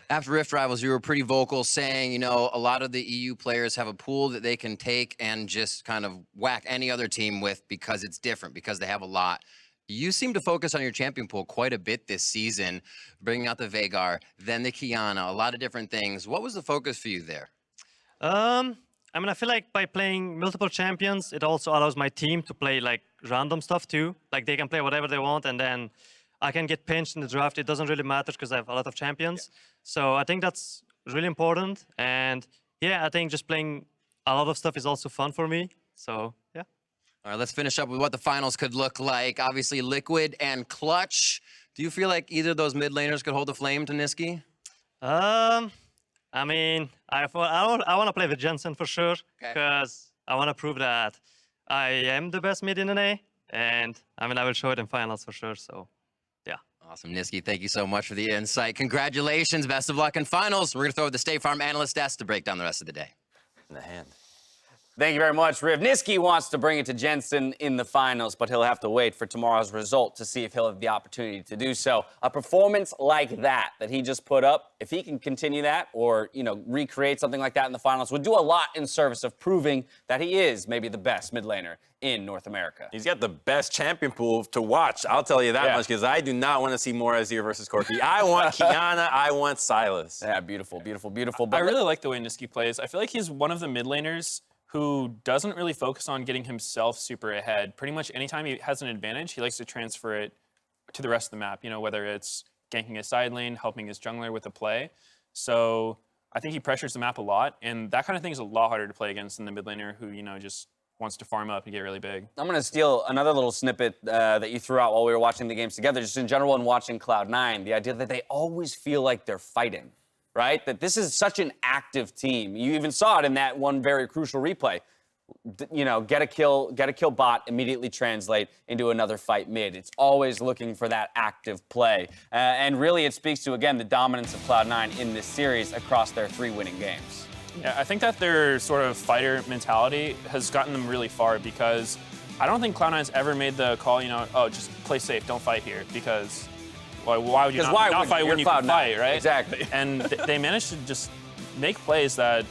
After Rift Rivals, you were pretty vocal saying, you know, a lot of the EU players have a pool that they can take and just kind of whack any other team with because it's different, because they have a lot. You seem to focus on your champion pool quite a bit this season, bringing out the Veigar, then the Kiana, a lot of different things. What was the focus for you there? I mean, I feel like by playing multiple champions, it also allows my team to play like random stuff too. Like they can play whatever they want, and then I can get pinched in the draft. It doesn't really matter because I have a lot of champions. Yeah. So I think that's really important. And yeah, I think just playing a lot of stuff is also fun for me. So yeah. All right, let's finish up with what the finals could look like. Obviously, Liquid and Clutch. Do you feel like either of those mid laners could hold the flame to Nisqy? I mean, I want to play with Jensen for sure, because I want to prove that I am the best mid in NA, and I mean, I will show it in finals for sure, so yeah. Awesome, Nisqy, thank you so much for the insight. Congratulations, best of luck in finals. We're going to throw the State Farm analyst desk to break down the rest of the day. In the hand. Thank you very much, Riv. Nisqy wants to bring it to Jensen in the finals, but he'll have to wait for tomorrow's result to see if he'll have the opportunity to do so. A performance like that he just put up, if he can continue that or, you know, recreate something like that in the finals, would do a lot in service of proving that he is maybe the best mid laner in North America. He's got the best champion pool to watch, I'll tell you that much, because I do not want to see more Azir versus Corki. I want Kiana, I want Sylas. Yeah, beautiful, beautiful, beautiful. I really like the way Nisqy plays. I feel like he's one of the mid laners who doesn't really focus on getting himself super ahead. Pretty much anytime he has an advantage, he likes to transfer it to the rest of the map, you know, whether it's ganking his side lane, helping his jungler with a play. So I think he pressures the map a lot, and that kind of thing is a lot harder to play against than the mid laner who, you know, just wants to farm up and get really big. I'm going to steal another little snippet that you threw out while we were watching the games together, just in general and watching Cloud9, the idea that they always feel like they're fighting. Right? That this is such an active team. You even saw it in that one very crucial replay. You know, get a kill bot, immediately translate into another fight mid. It's always looking for that active play. And really it speaks to, again, the dominance of Cloud9 in this series across their 3 winning games. Yeah, I think that their sort of fighter mentality has gotten them really far, because I don't think Cloud9's ever made the call, you know, oh, just play safe, don't fight here, because why would you not fight when you can fight, right? Exactly. And they managed to just make plays that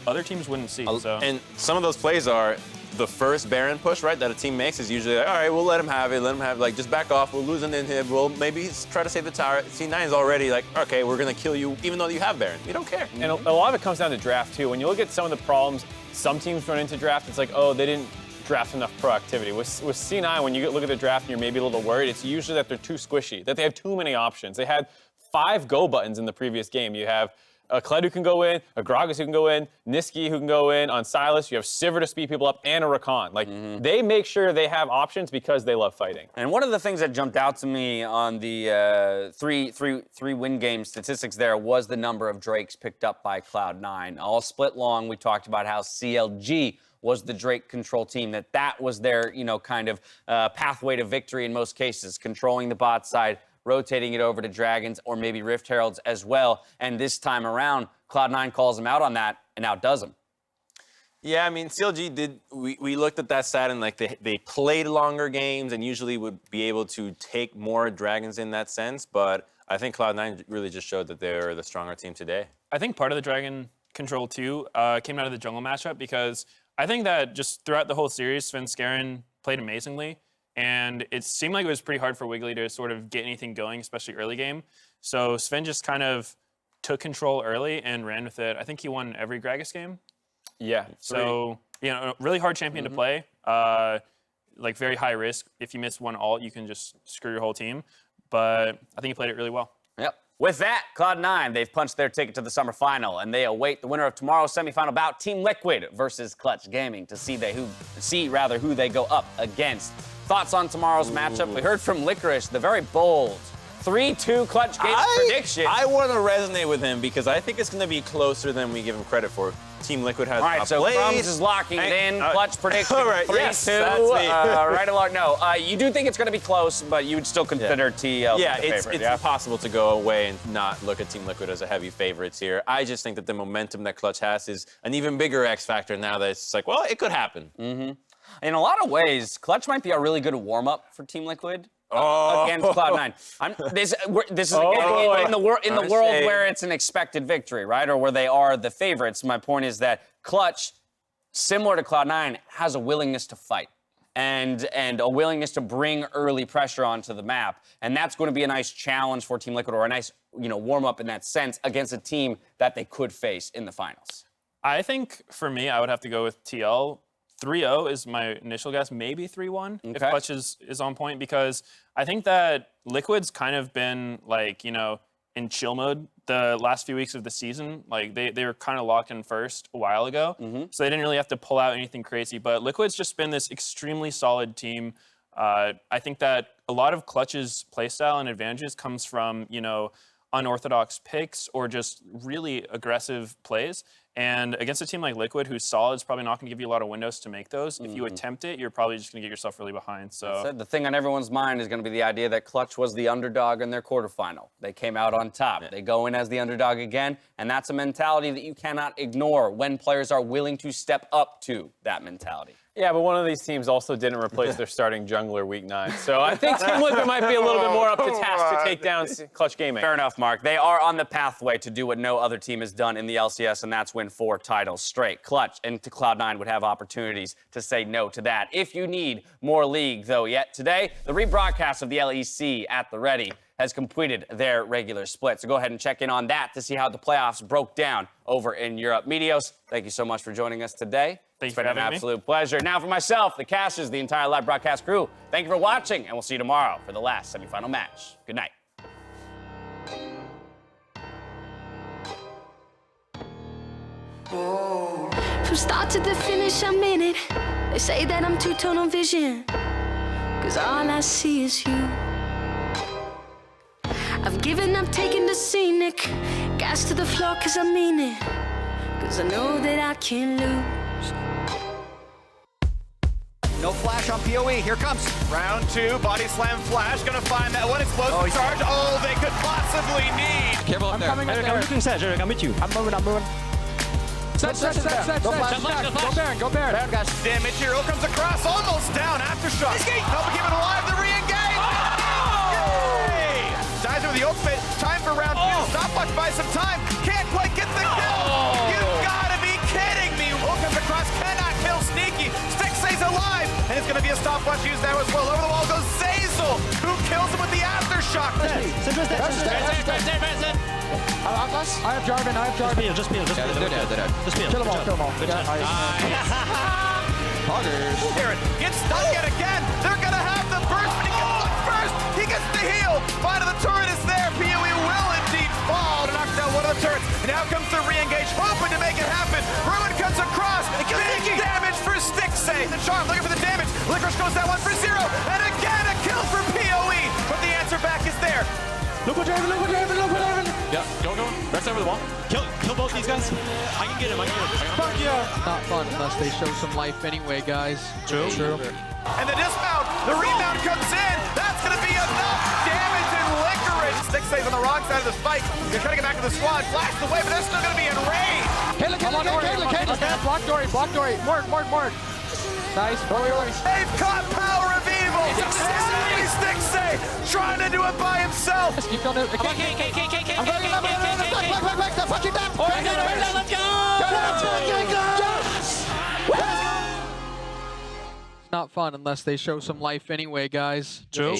other teams wouldn't see. So. And some of those plays are the first Baron push, right, that a team makes is usually like, all right, we'll let him have it, like, just back off, we'll lose an inhib, we'll maybe try to save the tower. C9 is already like, okay, we're going to kill you even though you have Baron. We don't care. And a lot of it comes down to draft, too. When you look at some of the problems some teams run into draft, it's like, oh, they didn't draft enough proactivity. With C9, when you look at the draft and you're maybe a little worried, it's usually that they're too squishy, that they have too many options. They had 5 go buttons in the previous game. You have a Kled who can go in, a Gragas who can go in, Nisqy who can go in. On Sylas, you have Sivir to speed people up, and a Rakan. Like, they make sure they have options because they love fighting. And one of the things that jumped out to me on the three win game statistics there was the number of Drakes picked up by Cloud9. All split long, we talked about how CLG was the Drake control team, that was their, you know, kind of pathway to victory in most cases, controlling the bot side, rotating it over to Dragons or maybe Rift Heralds as well. And this time around, Cloud9 calls them out on that and outdoes them. Yeah, I mean, CLG did, we looked at that stat and like they played longer games and usually would be able to take more Dragons in that sense, but I think Cloud9 really just showed that they're the stronger team today. I think part of the Dragon control too came out of the jungle matchup, because I think that just throughout the whole series, Svenskeren played amazingly, and it seemed like it was pretty hard for Wiggily to sort of get anything going, especially early game. So Sven just kind of took control early and ran with it. I think he won every Gragas game. Yeah. So, you know, really hard champion to play. Like very high risk. If you miss one ult, you can just screw your whole team. But I think he played it really well. Yep. With that, Cloud9, they've punched their ticket to the summer final, and they await the winner of tomorrow's semifinal bout, Team Liquid versus Clutch Gaming, to see who they go up against. Thoughts on tomorrow's matchup? We heard from Licorice, the very bold 3-2 clutch game prediction. I want to resonate with him because I think it's going to be closer than we give him credit for. Team Liquid has all right, so Crumbs is locking it in. Clutch prediction. All right, 3-2. yes, that's me. Right along. No, you do think it's going to be close, but you would still consider TL the favorite. It's impossible to go away and not look at Team Liquid as a heavy favorites here. I just think that the momentum that Clutch has is an even bigger X factor now that it's like, well, it could happen. Mm-hmm. In a lot of ways, Clutch might be a really good warm-up for Team Liquid. Against Cloud9. This is again, in the world where it's an expected victory, right? Or where they are the favorites. My point is that Clutch, similar to Cloud9, has a willingness to fight and a willingness to bring early pressure onto the map. And that's going to be a nice challenge for Team Liquid, or a nice, warm-up in that sense against a team that they could face in the finals. I think, for me, I would have to go with TL. 3-0 is my initial guess, maybe 3-1 if Clutch is on point, because I think that Liquid's kind of been like, in chill mode the last few weeks of the season. Like they were kind of locked in first a while ago, so they didn't really have to pull out anything crazy. But Liquid's just been this extremely solid team. I think that a lot of Clutch's playstyle and advantages comes from, unorthodox picks or just really aggressive plays. And against a team like Liquid, who's solid, is probably not going to give you a lot of windows to make those. If you attempt it, you're probably just going to get yourself really behind. So the thing on everyone's mind is going to be the idea that Clutch was the underdog in their quarterfinal. They came out on top. They go in as the underdog again, and that's a mentality that you cannot ignore when players are willing to step up to that mentality. Yeah, but one of these teams also didn't replace their starting jungler week 9. So I think Team Liquid might be a little bit more up to task to take down Clutch Gaming. Fair enough, Mark. They are on the pathway to do what no other team has done in the LCS, and that's win 4 titles straight. Clutch and Cloud9 would have opportunities to say no to that. If you need more league, though, yet today, the rebroadcast of the LEC at the ready has completed their regular split. So go ahead and check in on that to see how the playoffs broke down over in Europe. Medios, thank you so much for joining us today. It's been an absolute pleasure. Now for myself, the casters, the entire live broadcast crew, thank you for watching, and we'll see you tomorrow for the last semifinal match. Good night. From start to the finish, I'm in it. They say that I'm two-tunnel vision, 'cause all I see is you. I've given up taking the scenic, gas to the floor 'cause I mean it, 'cause I know that I can't lose. No flash on PoE. Here comes round 2. Body slam flash. Gonna find that one. Explosive charge. All they could possibly need. Careful up there. I'm looking sad. I'm with you. I'm moving. Set. Go Baron. Baron, guys. Damage hero comes across. Almost down. Aftershock. Help keep it alive. The re-engage. Yay! Dies with the ultimate. Time for round 2. Stopwatch buys some time. Can't quite get the kill. You gotta be kidding me. Will comes across. Cannot kill Sneaky. Stixxay's alive. And it's gonna be a stopwatch used there as well. Over the wall goes Zeyzal, who kills him with the aftershock. I have Jarvan. Just peel. Kill them all. Aaron gets stuck yet again. They're gonna have the burst, but he gets one first. He gets the heal. Final the turret is there. PoE will indeed fall to knock down one of the turrets. And now comes the re-engage, hoping to make it happen. Ruin comes across. Big damage for Stixxay. The charm looking for the damage. Licorice goes that one for 0. And again a kill for PoE. But the answer back is there. Look what Jarvan. Yeah, go. Rest over the wall. Kill both these guys. I can get him. Fuck yeah. Not fun unless they show some life anyway, guys. True. And the dismount, the rebound comes in. That's going to be enough damage in Licorice. Stixxay's on the wrong side of the spike. They're trying to get back to the squad. Flashed away, but they're still going to be in range. Caitlyn. Block Dory. Mark. Nice. They've caught PowerOfEvil. Stixxay trying to do it by himself. You've done it. It's not fun unless they show some life anyway, guys. True.